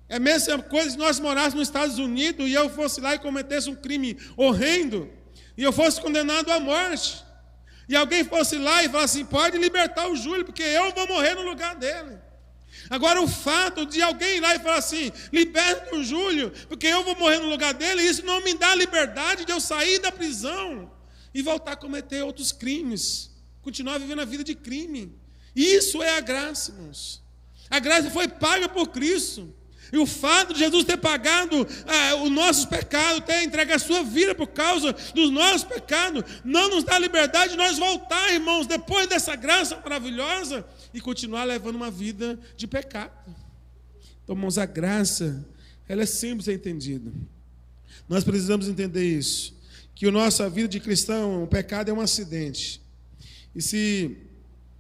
É a mesma coisa se nós morássemos nos Estados Unidos e eu fosse lá e cometesse um crime horrendo, e eu fosse condenado à morte. E alguém fosse lá e falasse assim, pode libertar o Júlio, porque eu vou morrer no lugar dele. Agora o fato de alguém ir lá e falar assim, liberta o Júlio, porque eu vou morrer no lugar dele, isso não me dá liberdade de eu sair da prisão e voltar a cometer outros crimes, continuar vivendo a vida de crime. Isso é a graça, irmãos. A graça foi paga por Cristo. E o fato de Jesus ter pagado os nossos pecados, ter entregue a sua vida por causa dos nossos pecados, não nos dá liberdade de nós voltar, irmãos, depois dessa graça maravilhosa, e continuar levando uma vida de pecado. Então, irmãos, a graça, ela é simples de ser entendida. Nós precisamos entender isso, que a nossa vida de cristão, o pecado é um acidente.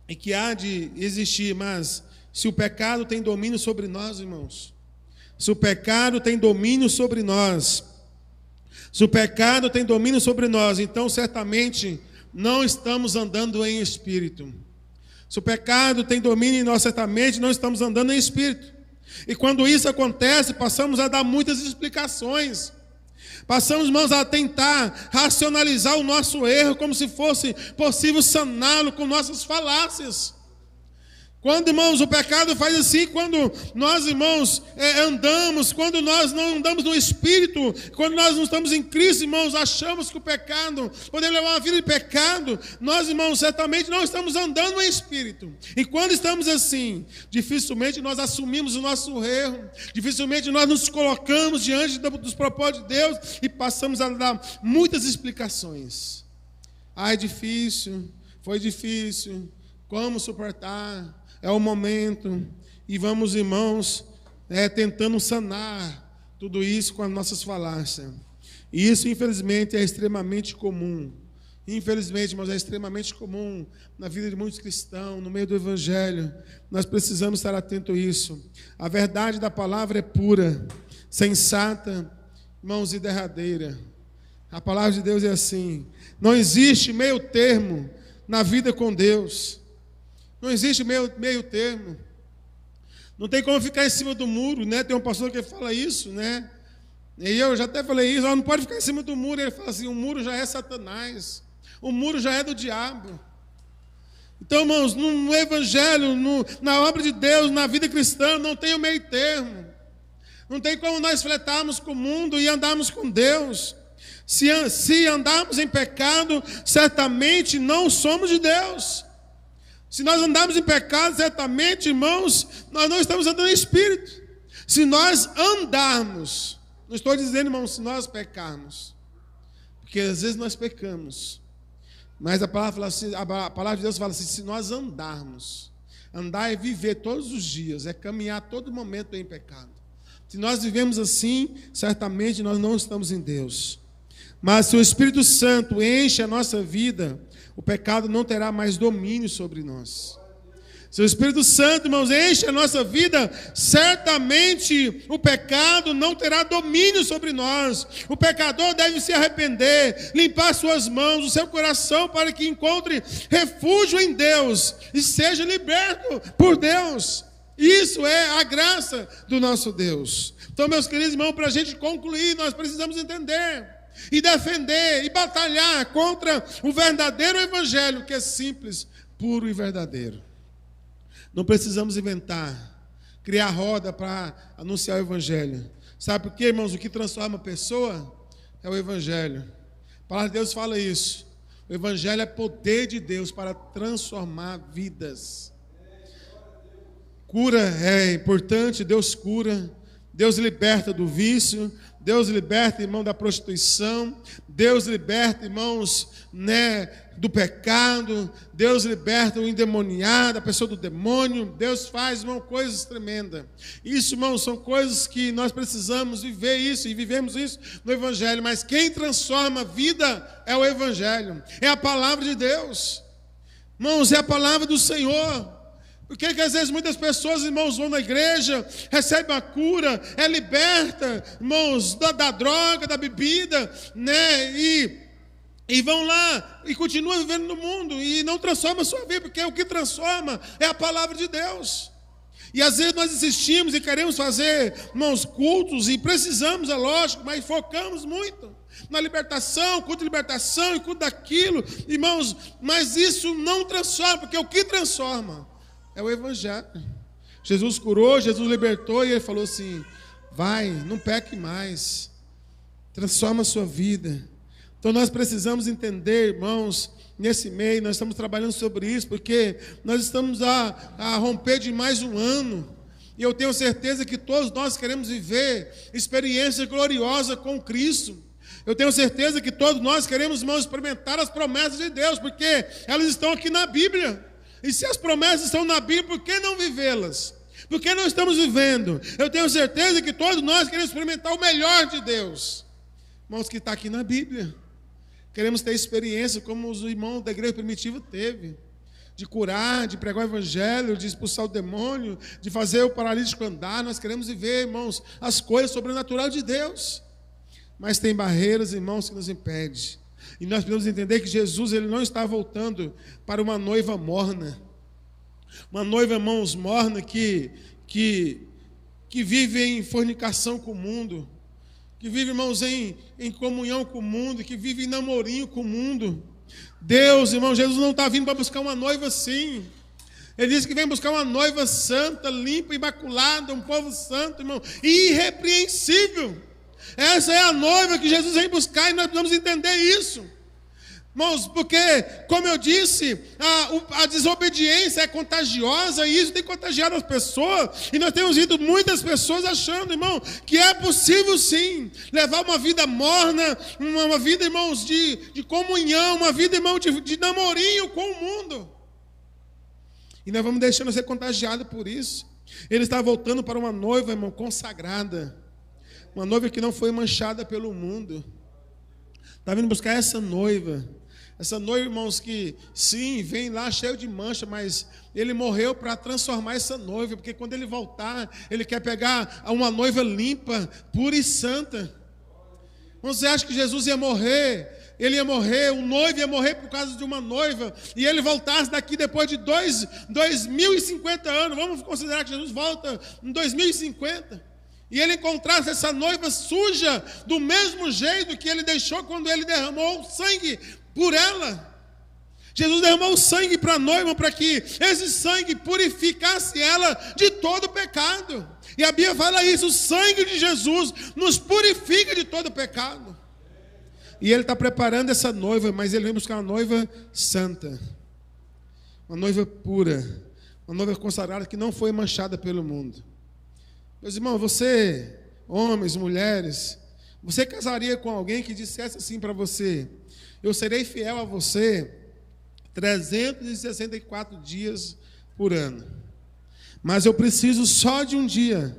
E que há de existir, mas se o pecado tem domínio sobre nós, irmãos, se o pecado tem domínio sobre nós, então certamente não estamos andando em espírito. Se o pecado tem domínio em nós, certamente não estamos andando em espírito. E quando isso acontece, passamos a dar muitas explicações. Passamos, irmãos, a tentar racionalizar o nosso erro como se fosse possível saná-lo com nossas falácias. Quando, irmãos, o pecado faz assim, quando nós, irmãos, andamos, quando nós não andamos no Espírito, quando nós não estamos em Cristo, irmãos, achamos que o pecado, podemos levar uma vida de pecado, nós, irmãos, certamente não estamos andando em Espírito. E quando estamos assim, dificilmente nós assumimos o nosso erro, dificilmente nós nos colocamos diante dos propósitos de Deus e passamos a dar muitas explicações. É difícil, foi difícil, como suportar? É o momento, e vamos, irmãos, tentando sanar tudo isso com as nossas falácias. E isso, infelizmente, é extremamente comum. Infelizmente, irmãos, é extremamente comum na vida de muitos cristãos, no meio do Evangelho. Nós precisamos estar atentos a isso. A verdade da palavra é pura, sensata, irmãos, e derradeira. A palavra de Deus é assim. Não existe meio termo na vida com Deus. Não existe meio termo. Não tem como ficar em cima do muro, né? Tem um pastor que fala isso, né? E eu já até falei isso, não pode ficar em cima do muro. Ele fala assim, o muro já é Satanás. O muro já é do diabo. Então, irmãos, no Evangelho, na obra de Deus, na vida cristã, não tem o meio termo. Não tem como nós fletarmos com o mundo e andarmos com Deus. Se andarmos em pecado, certamente não somos de Deus. Se nós andarmos em pecado, certamente, irmãos, nós não estamos andando em espírito. Se nós andarmos, não estou dizendo, irmãos, se nós pecarmos, porque às vezes nós pecamos, mas a palavra de Deus fala assim, se nós andarmos, andar é viver todos os dias, é caminhar todo momento em pecado. Se nós vivemos assim, certamente nós não estamos em Deus. Mas se o Espírito Santo enche a nossa vida, o pecado não terá mais domínio sobre nós. Se o Espírito Santo, irmãos, enche a nossa vida, certamente o pecado não terá domínio sobre nós. O pecador deve se arrepender, limpar suas mãos, o seu coração, para que encontre refúgio em Deus e seja liberto por Deus. Isso é a graça do nosso Deus. Então, meus queridos irmãos, para a gente concluir, nós precisamos entender e defender e batalhar contra o verdadeiro evangelho, que é simples, puro e verdadeiro. Não precisamos inventar, criar roda para anunciar o evangelho. Sabe por quê, irmãos? O que transforma a pessoa é o evangelho. A palavra de Deus fala isso. O evangelho é poder de Deus para transformar vidas. Cura é importante, Deus cura, Deus liberta do vício, Deus liberta, irmão, da prostituição, Deus liberta, irmãos, do pecado, Deus liberta o endemoniado, a pessoa do demônio, Deus faz, irmão, coisas tremendas. Isso, irmão, são coisas que nós precisamos viver isso, e vivemos isso no Evangelho, mas quem transforma a vida é o Evangelho, é a palavra de Deus, irmãos, é a palavra do Senhor. Por que às vezes muitas pessoas, irmãos, vão na igreja, recebem a cura, é liberta, irmãos, da droga, da bebida, e vão lá e continuam vivendo no mundo e não transformam a sua vida, porque o que transforma é a palavra de Deus. E às vezes nós insistimos e queremos fazer, irmãos, cultos, e precisamos, é lógico, mas focamos muito na libertação, culto de libertação e culto daquilo, irmãos, mas isso não transforma, porque o que transforma é o evangelho. Jesus curou, Jesus libertou, e ele falou assim, vai, não peque mais, transforma a sua vida. Então nós precisamos entender, irmãos, nesse meio, nós estamos trabalhando sobre isso, porque nós estamos a romper de mais um ano, e eu tenho certeza que todos nós queremos viver experiência gloriosa com Cristo. Eu tenho certeza que todos nós queremos, irmãos, experimentar as promessas de Deus, porque elas estão aqui na Bíblia. E se as promessas estão na Bíblia, por que não vivê-las? Por que não estamos vivendo? Eu tenho certeza que todos nós queremos experimentar o melhor de Deus. Irmãos, que está aqui na Bíblia. Queremos ter experiência como os irmãos da igreja primitiva teve. De curar, de pregar o evangelho, de expulsar o demônio, de fazer o paralítico andar. Nós queremos viver, irmãos, as coisas sobrenaturais de Deus. Mas tem barreiras, irmãos, que nos impedem. E nós precisamos entender que Jesus, ele não está voltando para uma noiva morna. Uma noiva, irmãos, morna que vive em fornicação com o mundo. Que vive, irmãos, em comunhão com o mundo. Que vive em namorinho com o mundo. Deus, irmão, Jesus não está vindo para buscar uma noiva assim. Ele disse que vem buscar uma noiva santa, limpa, imaculada, um povo santo, irmão, irrepreensível. Essa é a noiva que Jesus vem buscar e nós precisamos entender isso. Irmãos, porque, como eu disse, a desobediência é contagiosa e isso tem contagiado as pessoas. E nós temos visto muitas pessoas achando, irmão, que é possível sim levar uma vida morna, uma vida, irmãos, de comunhão, uma vida, irmão, de namorinho com o mundo. E nós vamos deixando ser contagiados por isso. Ele está voltando para uma noiva, irmão, consagrada. Uma noiva que não foi manchada pelo mundo. Está vindo buscar essa noiva. Essa noiva, irmãos, que sim, vem lá cheio de mancha, mas ele morreu para transformar essa noiva, porque quando ele voltar, ele quer pegar uma noiva limpa, pura e santa. Você acha que Jesus ia morrer? Ele ia morrer, o noivo ia morrer por causa de uma noiva, e ele voltasse daqui depois de 2050 anos, vamos considerar que Jesus volta em 2050, e ele encontrasse essa noiva suja, do mesmo jeito que ele deixou quando ele derramou o sangue por ela. Jesus derramou o sangue para a noiva, para que esse sangue purificasse ela de todo pecado, e a Bíblia fala isso, o sangue de Jesus nos purifica de todo pecado. E ele está preparando essa noiva, mas ele vem buscar uma noiva santa, uma noiva pura, uma noiva consagrada que não foi manchada pelo mundo. Meus irmãos, você, homens, mulheres, você casaria com alguém que dissesse assim para você: eu serei fiel a você 364 dias por ano, mas eu preciso só de um dia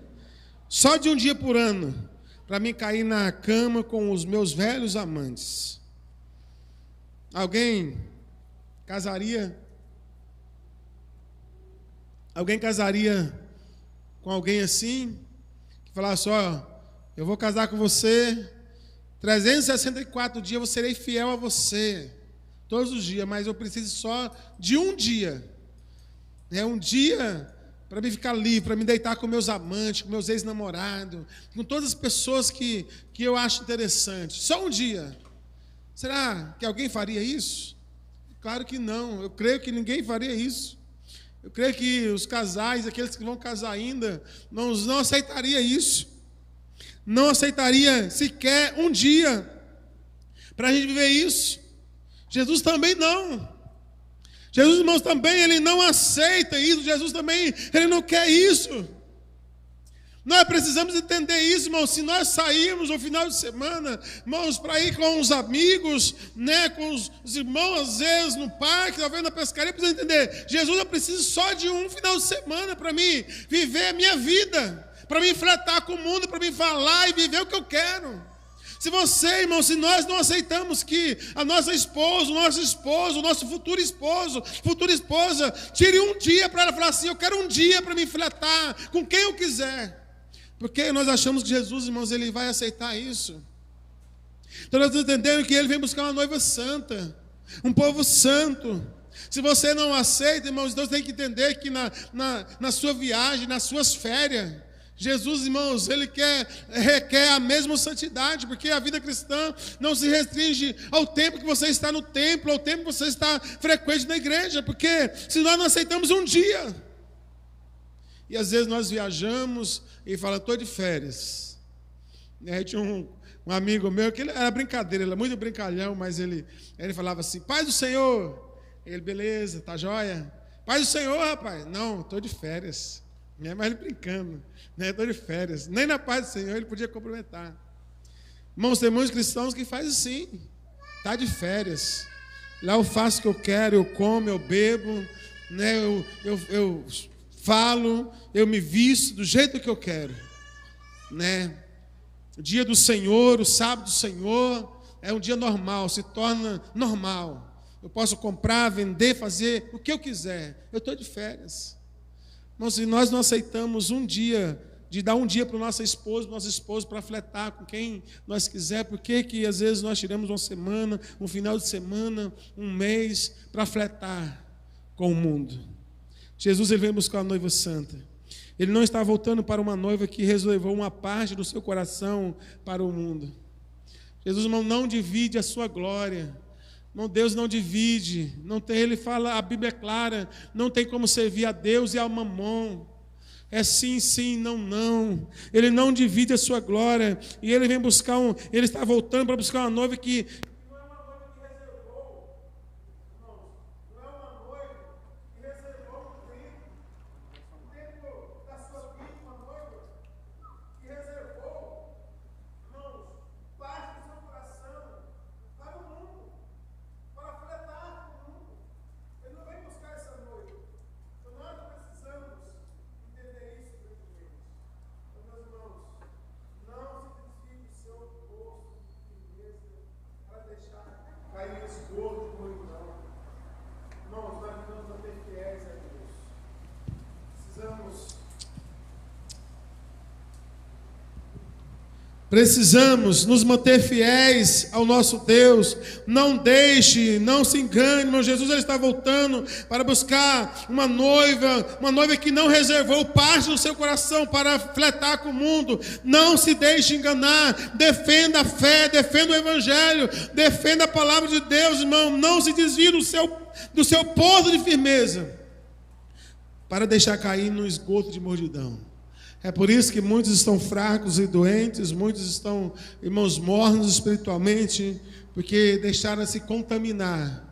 por ano, para mim cair na cama com os meus velhos amantes? Alguém casaria com alguém assim, que falasse: ó, eu vou casar com você 364 dias, eu serei fiel a você todos os dias, mas eu preciso só de um dia, um dia para me ficar livre, para me deitar com meus amantes, com meus ex-namorados, com todas as pessoas que eu acho interessante. Só um dia. Será que alguém faria isso? Claro que não. Eu creio que ninguém faria isso. Eu creio que os casais, aqueles que vão casar ainda, não aceitaria isso. Não aceitaria sequer um dia para a gente viver isso. Jesus também não. Jesus, irmãos, também ele não aceita isso. Jesus também, ele não quer isso. Nós precisamos entender isso, irmãos. Se nós sairmos no final de semana, irmãos, para ir com os amigos, com os irmãos, às vezes, no parque, talvez na pescaria, precisamos entender: Jesus, eu preciso só de um final de semana para mim viver a minha vida, para me enfrentar com o mundo, para me falar e viver o que eu quero. Se você, irmão, se nós não aceitamos que a nossa esposa, o nosso esposo, o nosso futuro esposo, futura esposa, tire um dia para ela falar assim: eu quero um dia para me enfrentar com quem eu quiser. Porque nós achamos que Jesus, irmãos, ele vai aceitar isso. Então nós estamos entendendo que ele vem buscar uma noiva santa, um povo santo. Se você não aceita, irmãos, então você tem que entender que na sua viagem, nas suas férias, Jesus, irmãos, ele requer a mesma santidade, porque a vida cristã não se restringe ao tempo que você está no templo, ao tempo que você está frequente na igreja, porque se nós não aceitamos um dia, e às vezes nós viajamos e falamos: estou de férias. E aí tinha um amigo meu, que ele era brincadeira, ele era muito brincalhão, mas ele falava assim: paz do Senhor. Ele: beleza, tá joia? Paz do Senhor, rapaz. Não, estou de férias. Mas ele brincando, estou de férias. Nem na paz do Senhor ele podia cumprimentar. Irmãos, tem muitos cristãos que fazem assim: está de férias, lá eu faço o que eu quero, eu como, eu bebo, eu falo, eu me visto do jeito que eu quero, O dia do Senhor, o sábado do Senhor é um dia normal, se torna normal. Eu posso comprar, vender, fazer o que eu quiser. Eu estou de férias. Mas se nós não aceitamos um dia, de dar um dia para o nosso esposo para fletar com quem nós quiser, por que às vezes nós tiramos uma semana, um final de semana, um mês, para fletar com o mundo? Jesus, ele vem buscar uma noiva santa. Ele não está voltando para uma noiva que reservou uma parte do seu coração para o mundo. Jesus, irmão, não divide a sua glória Não, Deus não divide, não tem, ele fala, a Bíblia é clara, não tem como servir a Deus e ao mamon. É sim, sim, não, não. Ele não divide a sua glória. E ele vem buscar ele está voltando para buscar uma noiva que não é uma noiva que reservou, irmãos, não é uma noiva que reservou o tempo da sua vida, uma noiva que reservou, irmãos, parte do seu coração para o mundo, para fletar com o mundo. Ele não vem buscar essa noiva. Então nós precisamos entender isso, meus irmãos. Não se desvie do seu rosto de firmeza para deixar cair no esgoto de multidão. Irmãos, nós precisamos manter fiéis a Deus. Precisamos nos manter fiéis ao nosso Deus. Não deixe, não se engane, irmão. Jesus ele está voltando para buscar uma noiva que não reservou parte do seu coração para fletar com o mundo. Não se deixe enganar. Defenda a fé, defenda o Evangelho, defenda a palavra de Deus, irmão. Não se desvie do seu posto de firmeza para deixar cair no esgoto de mordidão. É por isso que muitos estão fracos e doentes, muitos estão, irmãos, mornos espiritualmente, porque deixaram se contaminar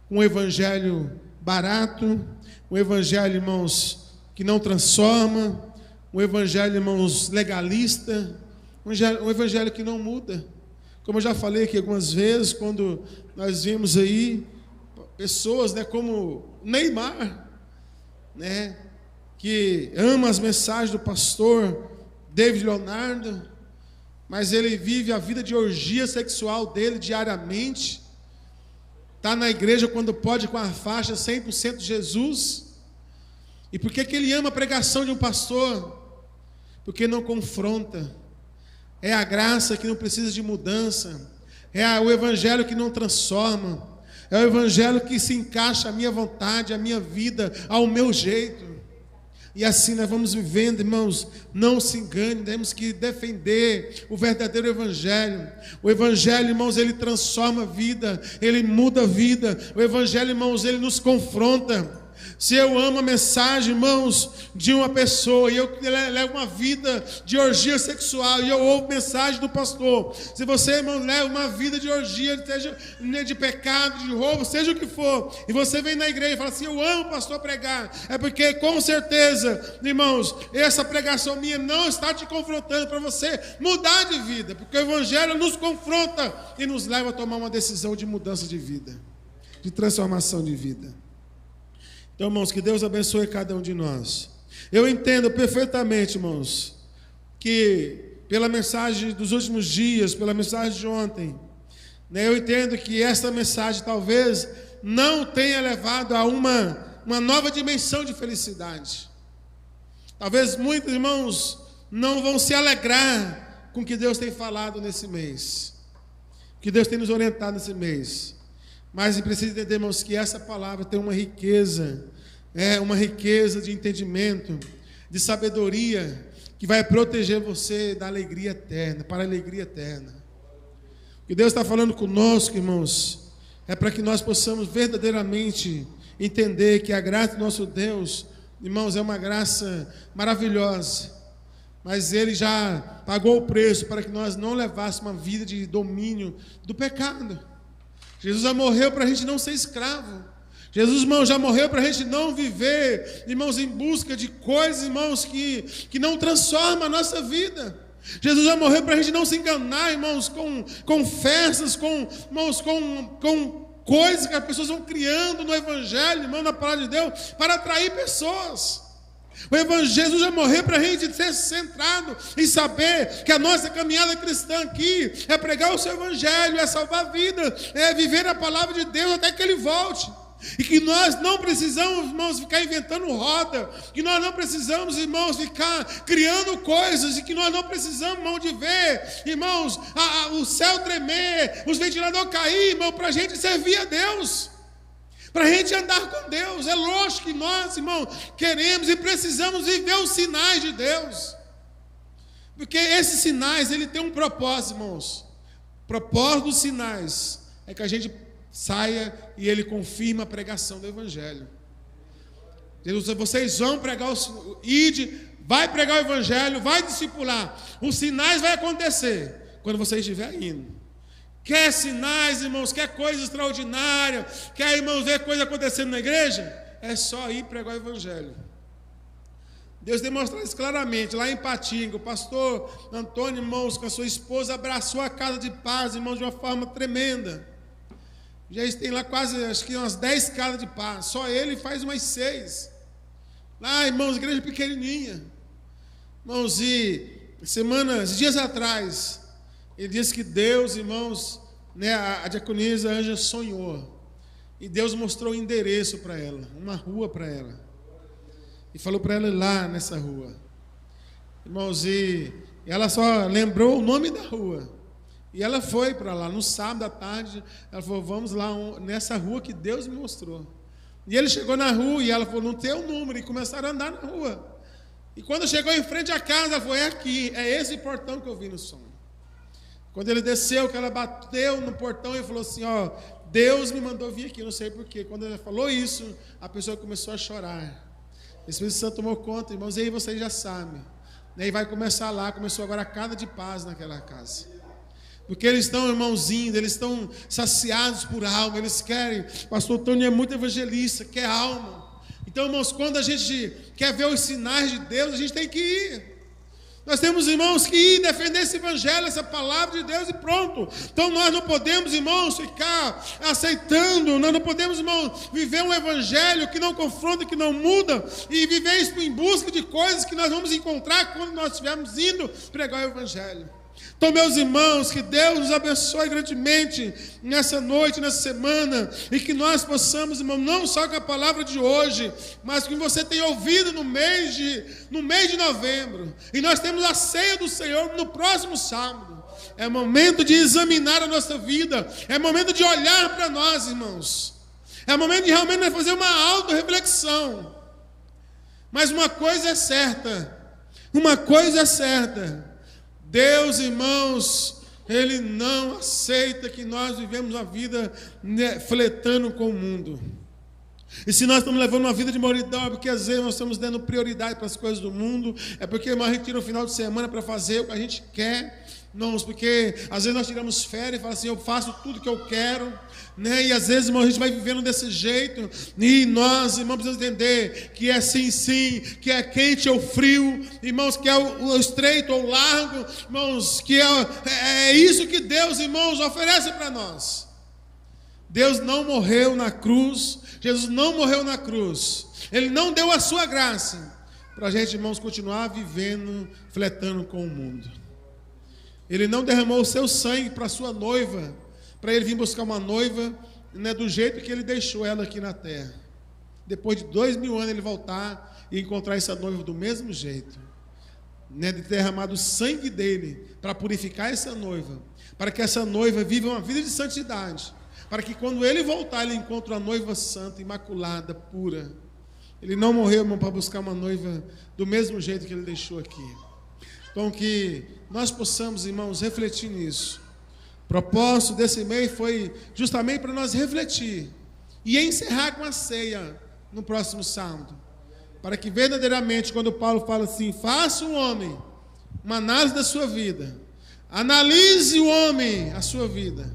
com um evangelho barato, um evangelho, irmãos, que não transforma, um evangelho, irmãos, legalista, um evangelho que não muda. Como eu já falei aqui algumas vezes, quando nós vimos aí pessoas, né, como Neymar, né, que ama as mensagens do pastor David Leonardo, mas ele vive a vida de orgia sexual dele diariamente, está na igreja quando pode com a faixa 100% Jesus. E por que ele ama a pregação de um pastor? Porque não confronta. É a graça que não precisa de mudança, é o evangelho que não transforma, é o evangelho que se encaixa à minha vontade, à minha vida, ao meu jeito. E assim nós vamos vivendo, irmãos. Não se engane, temos que defender o verdadeiro evangelho. O evangelho, irmãos, ele transforma a vida, ele muda a vida. O evangelho, irmãos, ele nos confronta. Se eu amo a mensagem, irmãos, de uma pessoa, e eu levo uma vida de orgia sexual, e eu ouvo mensagem do pastor, se você, irmão, leva uma vida de orgia, seja de pecado, de roubo, seja o que for, e você vem na igreja e fala assim, eu amo o pastor pregar, é porque com certeza, irmãos, essa pregação minha não está te confrontando para você mudar de vida, porque o evangelho nos confronta e nos leva a tomar uma decisão de mudança de vida, de transformação de vida. Então, irmãos, que Deus abençoe cada um de nós. Eu entendo perfeitamente, irmãos, que pela mensagem dos últimos dias, pela mensagem de ontem, né, eu entendo que essa mensagem talvez não tenha levado a uma nova dimensão de felicidade. Talvez muitos irmãos não vão se alegrar com o que Deus tem falado nesse mês, que Deus tem nos orientado nesse mês. Mas precisa entender, irmãos, que essa palavra tem uma riqueza de entendimento, de sabedoria, que vai proteger você da alegria eterna, para a alegria eterna. O que Deus está falando conosco, irmãos, é para que nós possamos verdadeiramente entender que a graça do nosso Deus, irmãos, é uma graça maravilhosa, mas Ele já pagou o preço para que nós não levássemos uma vida de domínio do pecado. Jesus já morreu para a gente não ser escravo. Jesus, irmão, já morreu para a gente não viver, irmãos, em busca de coisas, irmãos, que não transformam a nossa vida. Jesus já morreu para a gente não se enganar, irmãos, com festas, irmãos, com coisas que as pessoas vão criando no Evangelho, irmão, na palavra de Deus, para atrair pessoas. Jesus já morreu para a gente ser centrado em saber que a nossa caminhada cristã aqui é pregar o seu evangelho, é salvar a vida, é viver a palavra de Deus até que Ele volte. E que nós não precisamos, irmãos, ficar inventando roda, que nós não precisamos, irmãos, ficar criando coisas, e que nós não precisamos, irmão, de ver, irmãos, o céu tremer, os ventiladores cair, irmão, para a gente servir a Deus, para a gente andar com Deus. É lógico que nós, irmão, queremos e precisamos viver os sinais de Deus, porque esses sinais, ele tem um propósito, irmãos. O propósito dos sinais é que a gente saia e ele confirma a pregação do Evangelho. Jesus, vocês vão pregar, vai pregar o Evangelho, vai discipular. Os sinais vão acontecer quando você estiver indo. Quer sinais, irmãos, quer coisa extraordinária, quer, irmãos, ver coisa acontecendo na igreja? É só ir pregar o Evangelho. Deus demonstra isso claramente, lá em Patinga, o pastor Antônio, irmãos, com a sua esposa, abraçou a casa de paz, irmãos, de uma forma tremenda. Já tem lá quase, acho que umas 10 casas de paz, só ele faz umas 6. Lá, irmãos, igreja pequenininha. Irmãos, e dias atrás, ele disse que Deus, irmãos, né, a diaconisa Anja sonhou. E Deus mostrou o endereço para ela, uma rua para ela. E falou para ela ir lá nessa rua. Irmãos, e ela só lembrou o nome da rua. E ela foi para lá, no sábado à tarde, ela falou, vamos lá nessa rua que Deus me mostrou. E ele chegou na rua e ela falou, não tem o número, e começaram a andar na rua. E quando chegou em frente à casa, ela falou, é aqui, é esse portão que eu vi no sonho. Quando ele desceu, que ela bateu no portão e falou assim, ó, Deus me mandou vir aqui, não sei porquê. Quando ela falou isso, a pessoa começou a chorar. O Espírito Santo tomou conta, irmãos, e aí vocês já sabem. E vai começar lá, começou agora a casa de paz naquela casa. Porque eles estão, irmãozinhos, eles estão saciados por alma, eles querem, pastor Tony é muito evangelista, quer alma. Então, irmãos, quando a gente quer ver os sinais de Deus, a gente tem que ir. Nós temos, irmãos, que ir defender esse evangelho, essa palavra de Deus e pronto. Então nós não podemos, irmãos, ficar aceitando, nós não podemos, irmãos, viver um evangelho que não confronta, que não muda, e viver isso em busca de coisas que nós vamos encontrar quando nós estivermos indo pregar o evangelho. Então, meus irmãos, que Deus nos abençoe grandemente nessa noite, nessa semana, e que nós possamos, irmão, não só com a palavra de hoje, mas que você tenha ouvido no mês de novembro. E nós temos a ceia do Senhor no próximo sábado. É momento de examinar a nossa vida, é momento de olhar para nós, irmãos. É momento de realmente fazer uma autorreflexão. Mas uma coisa é certa, Deus, irmãos, Ele não aceita que nós vivemos a vida fletando com o mundo. E se nós estamos levando uma vida de moridão, é porque às vezes nós estamos dando prioridade para as coisas do mundo, é porque a gente tira o final de semana para fazer o que a gente quer, não, porque às vezes nós tiramos férias e falamos assim, eu faço tudo que eu quero, né? E às vezes, irmão, a gente vai vivendo desse jeito, e nós, irmãos, precisamos entender que é sim, que é quente ou frio, irmãos, que é o estreito ou largo, irmãos, que é isso que Deus, irmãos, oferece para nós. Deus não morreu na cruz, Jesus não morreu na cruz, Ele não deu a sua graça para a gente, irmãos, continuar vivendo, fletando com o mundo. Ele não derramou o seu sangue para a sua noiva, para ele vir buscar uma noiva, né, do jeito que ele deixou ela aqui na terra. Depois de 2000 anos ele voltar e encontrar essa noiva do mesmo jeito, né, de ter derramado o sangue dele para purificar essa noiva, para que essa noiva viva uma vida de santidade, para que quando ele voltar ele encontre uma noiva santa, imaculada, pura. Ele não morreu, irmão, para buscar uma noiva do mesmo jeito que ele deixou aqui. Então que nós possamos, irmãos, refletir nisso. O propósito desse mês foi justamente para nós refletir e encerrar com a ceia no próximo sábado, para que verdadeiramente, quando Paulo fala assim, faça o homem uma análise da sua vida, analise o homem a sua vida.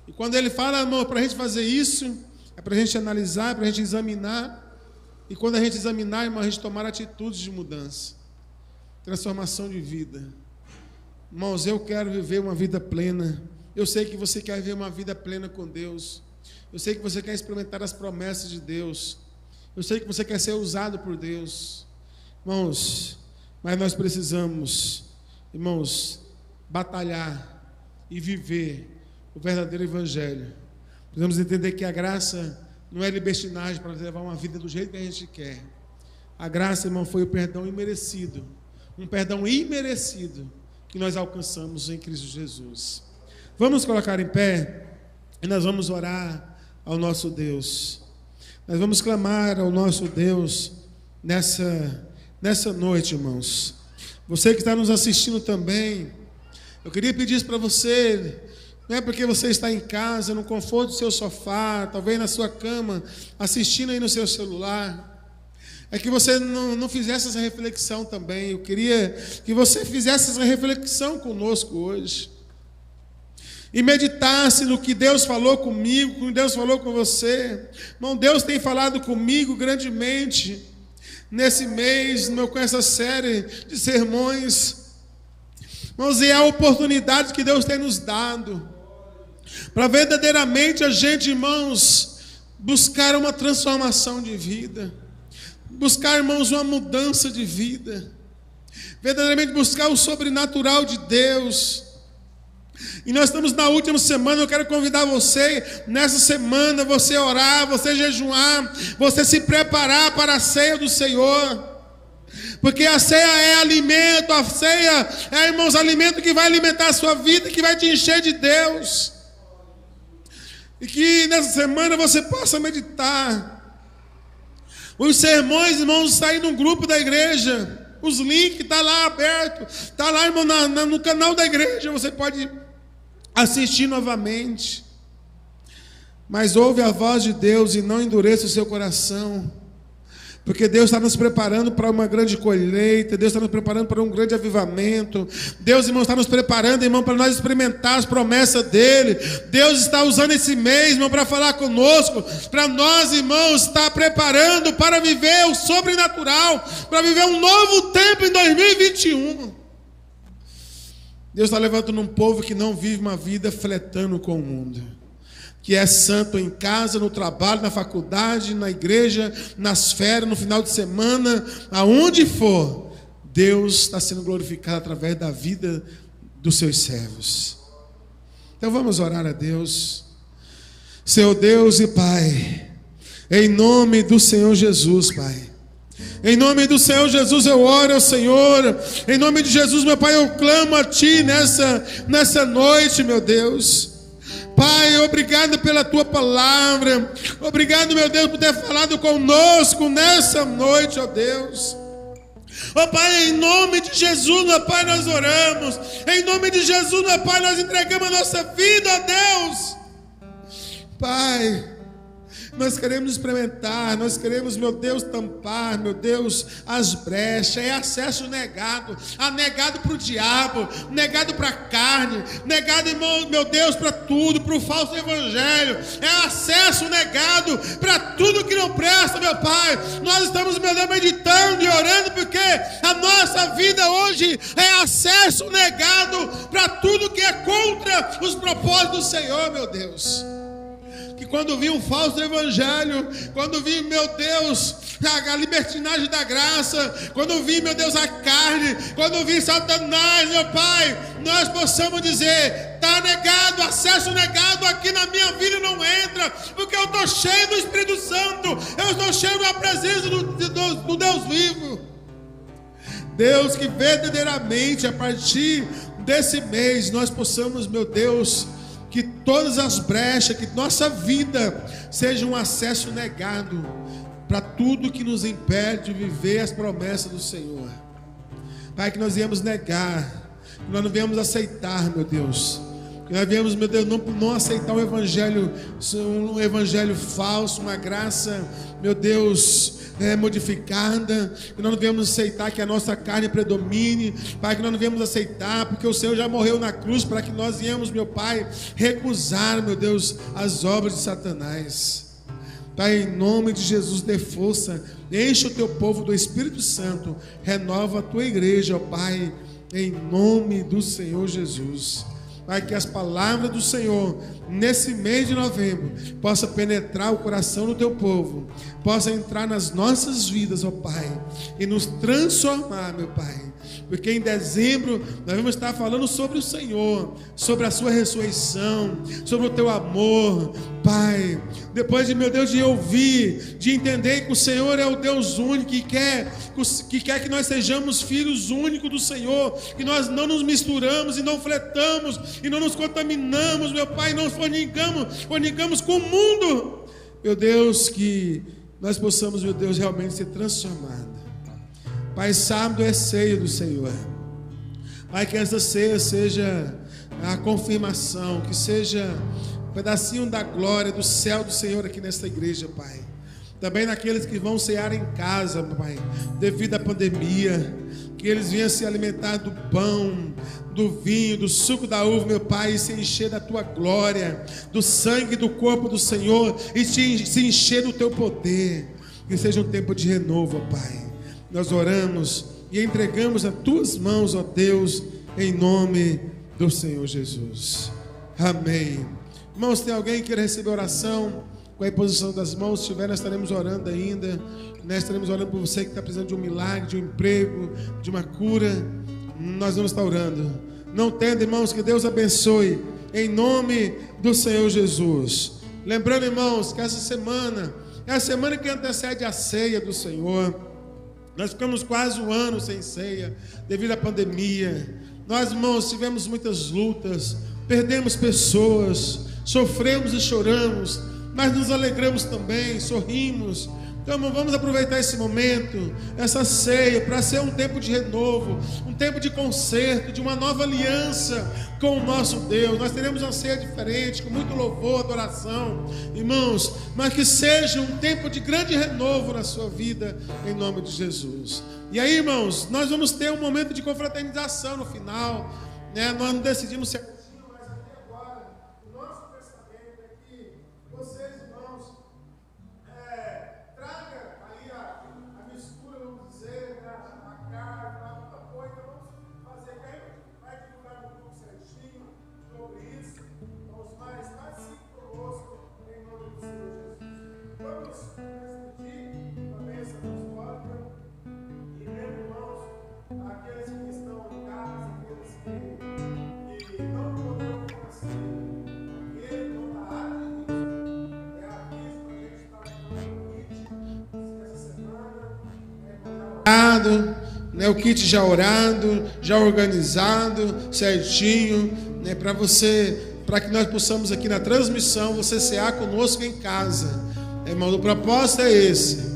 E quando ele fala, irmão, para a gente fazer isso, é para a gente analisar, é para a gente examinar, e quando a gente examinar, irmão, a gente tomar atitudes de mudança, transformação de vida. Irmãos, eu quero viver uma vida plena. Eu sei que você quer viver uma vida plena com Deus. Eu sei que você quer experimentar as promessas de Deus. Eu sei que você quer ser usado por Deus. Irmãos, mas nós precisamos, irmãos, batalhar e viver o verdadeiro evangelho. Precisamos entender que a graça não é libertinagem para levar uma vida do jeito que a gente quer. A graça, irmão, foi o perdão imerecido. Um perdão imerecido que nós alcançamos em Cristo Jesus. Vamos colocar em pé e nós vamos orar ao nosso Deus. Nós vamos clamar ao nosso Deus nessa noite, irmãos. Você que está nos assistindo também, eu queria pedir isso para você, Não é porque você está em casa, no conforto do seu sofá, talvez na sua cama, assistindo aí no seu celular. É que você não fizesse essa reflexão também. Eu queria que você fizesse essa reflexão conosco hoje. E meditasse no que Deus falou comigo, no que Deus falou com você. Irmão, Deus tem falado comigo grandemente nesse mês, com essa série de sermões. Irmãos, e é a oportunidade que Deus tem nos dado para verdadeiramente a gente, irmãos, buscar uma transformação de vida. Buscar, irmãos, uma mudança de vida. Verdadeiramente buscar o sobrenatural de Deus. E nós estamos na última semana. Eu quero convidar você, nessa semana, você orar, você jejuar, você se preparar para a ceia do Senhor. Porque a ceia é alimento, a ceia é, irmãos, alimento que vai alimentar a sua vida, que vai te encher de Deus. E que nessa semana você possa meditar. Os sermões, irmãos, saem no grupo da igreja. Os links estão lá abertos. Está lá, irmão, no canal da igreja. Você pode assistir novamente. Mas ouve a voz de Deus e não endureça o seu coração. Porque Deus está nos preparando para uma grande colheita. Deus está nos preparando para um grande avivamento. Deus, irmão, está nos preparando, irmão, para nós experimentar as promessas dEle. Deus está usando esse mês, irmão, para falar conosco. Para nós, irmãos, estar preparando para viver o sobrenatural. Para viver um novo tempo em 2021. Deus está levantando um povo que não vive uma vida flertando com o mundo. Que é santo em casa, no trabalho, na faculdade, na igreja, nas férias, no final de semana, aonde for, Deus está sendo glorificado através da vida dos seus servos. Então vamos orar a Deus. Senhor Deus e Pai, em nome do Senhor Jesus, Pai. Em nome do Senhor Jesus eu oro ao Senhor. Em nome de Jesus, meu Pai, eu clamo a Ti nessa noite, meu Deus. Pai, obrigado pela Tua palavra. Obrigado, meu Deus, por ter falado conosco nessa noite, ó Deus. Ó Pai, em nome de Jesus, meu Pai, nós oramos. Em nome de Jesus, meu Pai, nós entregamos a nossa vida, ó Deus. Pai, nós queremos experimentar, nós queremos, meu Deus, tampar, meu Deus, as brechas. É acesso negado, negado para o diabo, negado para a carne, negado, irmão, meu Deus, para tudo, para o falso evangelho. É acesso negado para tudo que não presta, meu Pai. Nós estamos, meu Deus, meditando e orando, porque a nossa vida hoje é acesso negado para tudo que é contra os propósitos do Senhor, meu Deus. Que quando vi um falso evangelho, quando vi, meu Deus, a libertinagem da graça, quando vi, meu Deus, a carne, quando vi Satanás, meu Pai, nós possamos dizer: está negado, acesso negado aqui na minha vida não entra, porque eu estou cheio do Espírito Santo, eu estou cheio da presença do Deus vivo. Deus, que verdadeiramente a partir desse mês nós possamos, meu Deus, que todas as brechas, que nossa vida seja um acesso negado para tudo que nos impede de viver as promessas do Senhor. Pai, que nós viemos negar, que nós não viemos aceitar, meu Deus. Que nós viemos, meu Deus, não aceitar um evangelho falso, uma graça, meu Deus, modificada. Que nós não devemos aceitar que a nossa carne predomine, Pai, que nós não devemos aceitar, porque o Senhor já morreu na cruz para que nós viemos, meu Pai, recusar, meu Deus, as obras de Satanás. Pai, em nome de Jesus, dê força, enche o teu povo do Espírito Santo, renova a tua igreja, ó Pai, em nome do Senhor Jesus. Pai, que as palavras do Senhor nesse mês de novembro possa penetrar o coração do teu povo, possa entrar nas nossas vidas, ó Pai, e nos transformar, meu Pai, porque em dezembro nós vamos estar falando sobre o Senhor, sobre a sua ressurreição, sobre o teu amor, Pai. Depois de, meu Deus, de ouvir, de entender que o Senhor é o Deus único, que quer que nós sejamos filhos únicos do Senhor, que nós não nos misturamos e não fletamos e não nos contaminamos, meu Pai, não fornicamos com o mundo, meu Deus, que nós possamos, meu Deus, realmente ser transformados. Pai, sábado é ceia do Senhor. Pai, que essa ceia seja, a confirmação, que seja um pedacinho da glória do céu do Senhor aqui nesta igreja, Pai. Também naqueles que vão cear em casa, Pai, devido à pandemia, que eles venham se alimentar do pão, do vinho, do suco da uva, meu Pai, e se encher da Tua glória, do sangue do corpo do Senhor, e se encher do Teu poder. Que seja um tempo de renovo, Pai. Nós oramos e entregamos as Tuas mãos, ó Deus, em nome do Senhor Jesus. Amém. Irmãos, tem alguém que quer receber oração com a imposição das mãos? Se tiver, nós estaremos orando ainda. Nós estaremos orando por você que está precisando de um milagre, de um emprego, de uma cura. Nós vamos estar orando. Não tenda, irmãos, que Deus abençoe em nome do Senhor Jesus. Lembrando, irmãos, que essa semana é a semana que antecede a ceia do Senhor. Nós ficamos quase um ano sem ceia devido à pandemia. Nós, irmãos, tivemos muitas lutas, perdemos pessoas, sofremos e choramos, mas nos alegramos também, sorrimos. Então, irmão, vamos aproveitar esse momento, essa ceia, para ser um tempo de renovo, um tempo de conserto, de uma nova aliança com o nosso Deus. Nós teremos uma ceia diferente, com muito louvor, adoração, irmãos, mas que seja um tempo de grande renovo na sua vida, em nome de Jesus. E aí, irmãos, nós vamos ter um momento de confraternização no final, né? Nós não decidimos se... né, o kit já orado, já organizado, certinho, né, para que nós possamos aqui na transmissão, você cear conosco em casa. Irmão, o propósito é esse.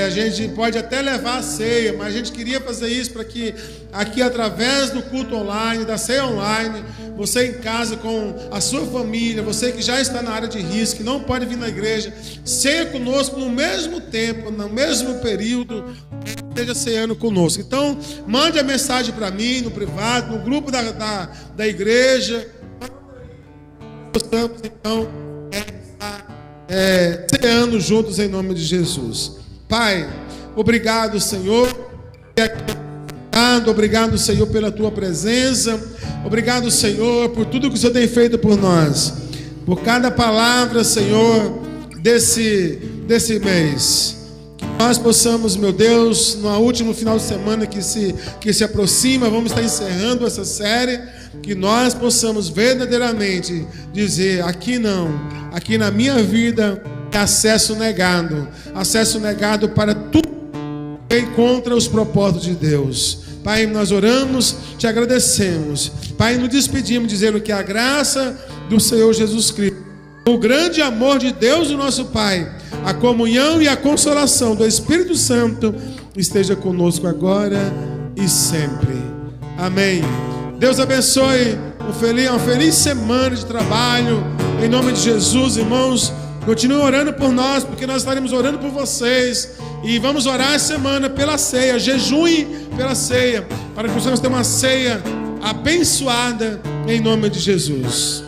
A gente pode até levar a ceia, mas a gente queria fazer isso para que aqui, através do culto online, da ceia online, você em casa com a sua família, você que já está na área de risco, que não pode vir na igreja, ceia conosco no mesmo tempo, no mesmo período, esteja ceando conosco. Então, mande a mensagem para mim, no privado, no grupo da igreja. Estamos, então, ceando juntos em nome de Jesus. Pai, obrigado, Senhor. Obrigado, Senhor, pela Tua presença. Obrigado, Senhor, por tudo que o Senhor tem feito por nós. Por cada palavra, Senhor, desse mês. Que nós possamos, meu Deus, no último final de semana que se aproxima, vamos estar encerrando essa série. Que nós possamos verdadeiramente dizer: aqui não, aqui na minha vida é acesso negado para tudo que encontra os propósitos de Deus. Pai, nós oramos, te agradecemos. Pai, nos despedimos dizendo que a graça do Senhor Jesus Cristo, o grande amor de Deus, o nosso Pai, a comunhão e a consolação do Espírito Santo esteja conosco agora e sempre. Amém. Deus abençoe. Uma feliz semana de trabalho. Em nome de Jesus, irmãos, continue orando por nós, porque nós estaremos orando por vocês. E vamos orar essa semana pela ceia. Jejuem pela ceia, para que possamos ter uma ceia abençoada em nome de Jesus.